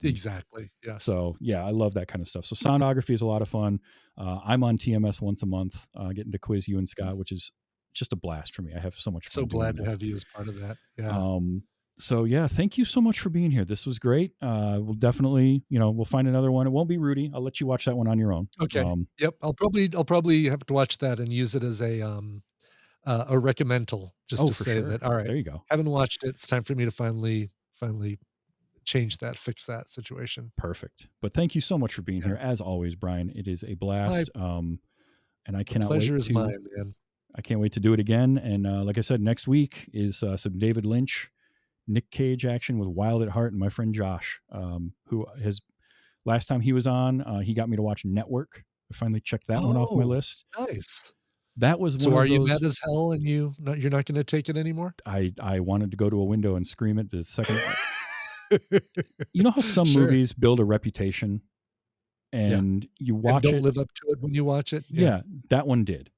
Speaker 5: Exactly. Yes.
Speaker 4: So yeah, I love that kind of stuff. So Soundography is a lot of fun. I'm on TMS once a month, getting to quiz you and Scott, which is just a blast for me. I have so much fun.
Speaker 5: So glad
Speaker 4: doing
Speaker 5: to have you as part of that. Yeah.
Speaker 4: So yeah, thank you so much for being here. This was great. We'll definitely, we'll find another one. It won't be Rudy. I'll let you watch that one on your own.
Speaker 5: Okay. Yep. I'll probably have to watch that and use it as a recommendal, just to say that, all right,
Speaker 4: there you go.
Speaker 5: Haven't watched it. It's time for me to finally change that, fix that situation.
Speaker 4: Perfect. But thank you so much for being here. As always, Brian, it is a blast. And I cannot wait
Speaker 5: pleasure is mine, man.
Speaker 4: I can't wait to do it again. And like I said, next week is some David Lynch, Nick Cage action with Wild at Heart and my friend Josh, who has last time he was on, he got me to watch Network. I finally checked that one off my list.
Speaker 5: Nice.
Speaker 4: That was
Speaker 5: so.
Speaker 4: One
Speaker 5: Are
Speaker 4: of
Speaker 5: you
Speaker 4: those,
Speaker 5: mad as hell and you're not going to take it anymore?
Speaker 4: I wanted to go to a window and scream it the second. You know how some movies build a reputation, and you watch
Speaker 5: and don't
Speaker 4: it,
Speaker 5: live up to it when you watch it.
Speaker 4: Yeah, that one did.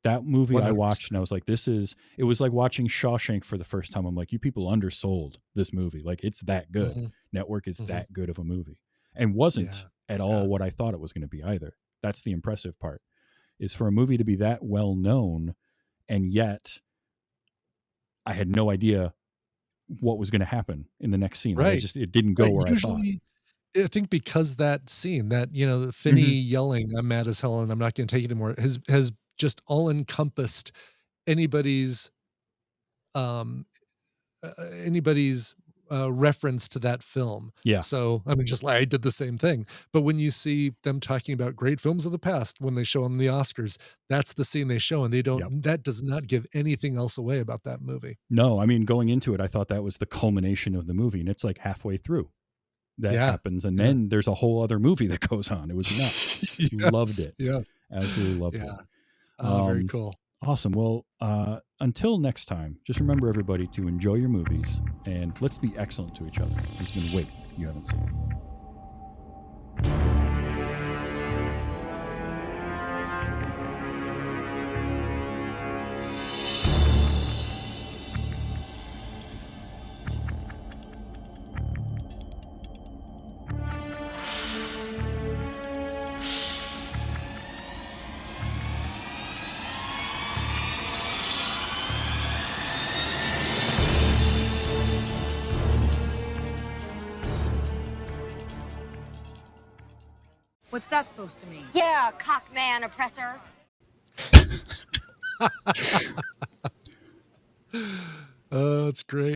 Speaker 4: That movie
Speaker 5: 100%.
Speaker 4: I watched and I was like, it was like watching Shawshank for the first time. I'm like, you people undersold this movie. Like, it's that good. Network is that good of a movie, and wasn't at all what I thought it was going to be either. That's the impressive part, is for a movie to be that well known, and yet I had no idea what was going to happen in the next scene.
Speaker 5: Right.
Speaker 4: Like, it didn't go where I thought.
Speaker 5: I think because that scene, that, Finney yelling, "I'm mad as hell and I'm not going to take it anymore," has just all encompassed anybody's reference to that film.
Speaker 4: Yeah.
Speaker 5: So, I mean, just like I did the same thing. But when you see them talking about great films of the past, when they show them the Oscars, that's the scene they show. And they don't, that does not give anything else away about that movie.
Speaker 4: No, I mean, going into it, I thought that was the culmination of the movie. And it's like halfway through that happens. And then there's a whole other movie that goes on. It was nuts. Loved it.
Speaker 5: Yes.
Speaker 4: Absolutely loved it.
Speaker 5: Very cool.
Speaker 4: Awesome. Well, until next time, just remember, everybody, to enjoy your movies and let's be excellent to each other. It's been Wait You Haven't Seen.
Speaker 13: What's that supposed to mean? Yeah, cockman oppressor.
Speaker 5: That's great.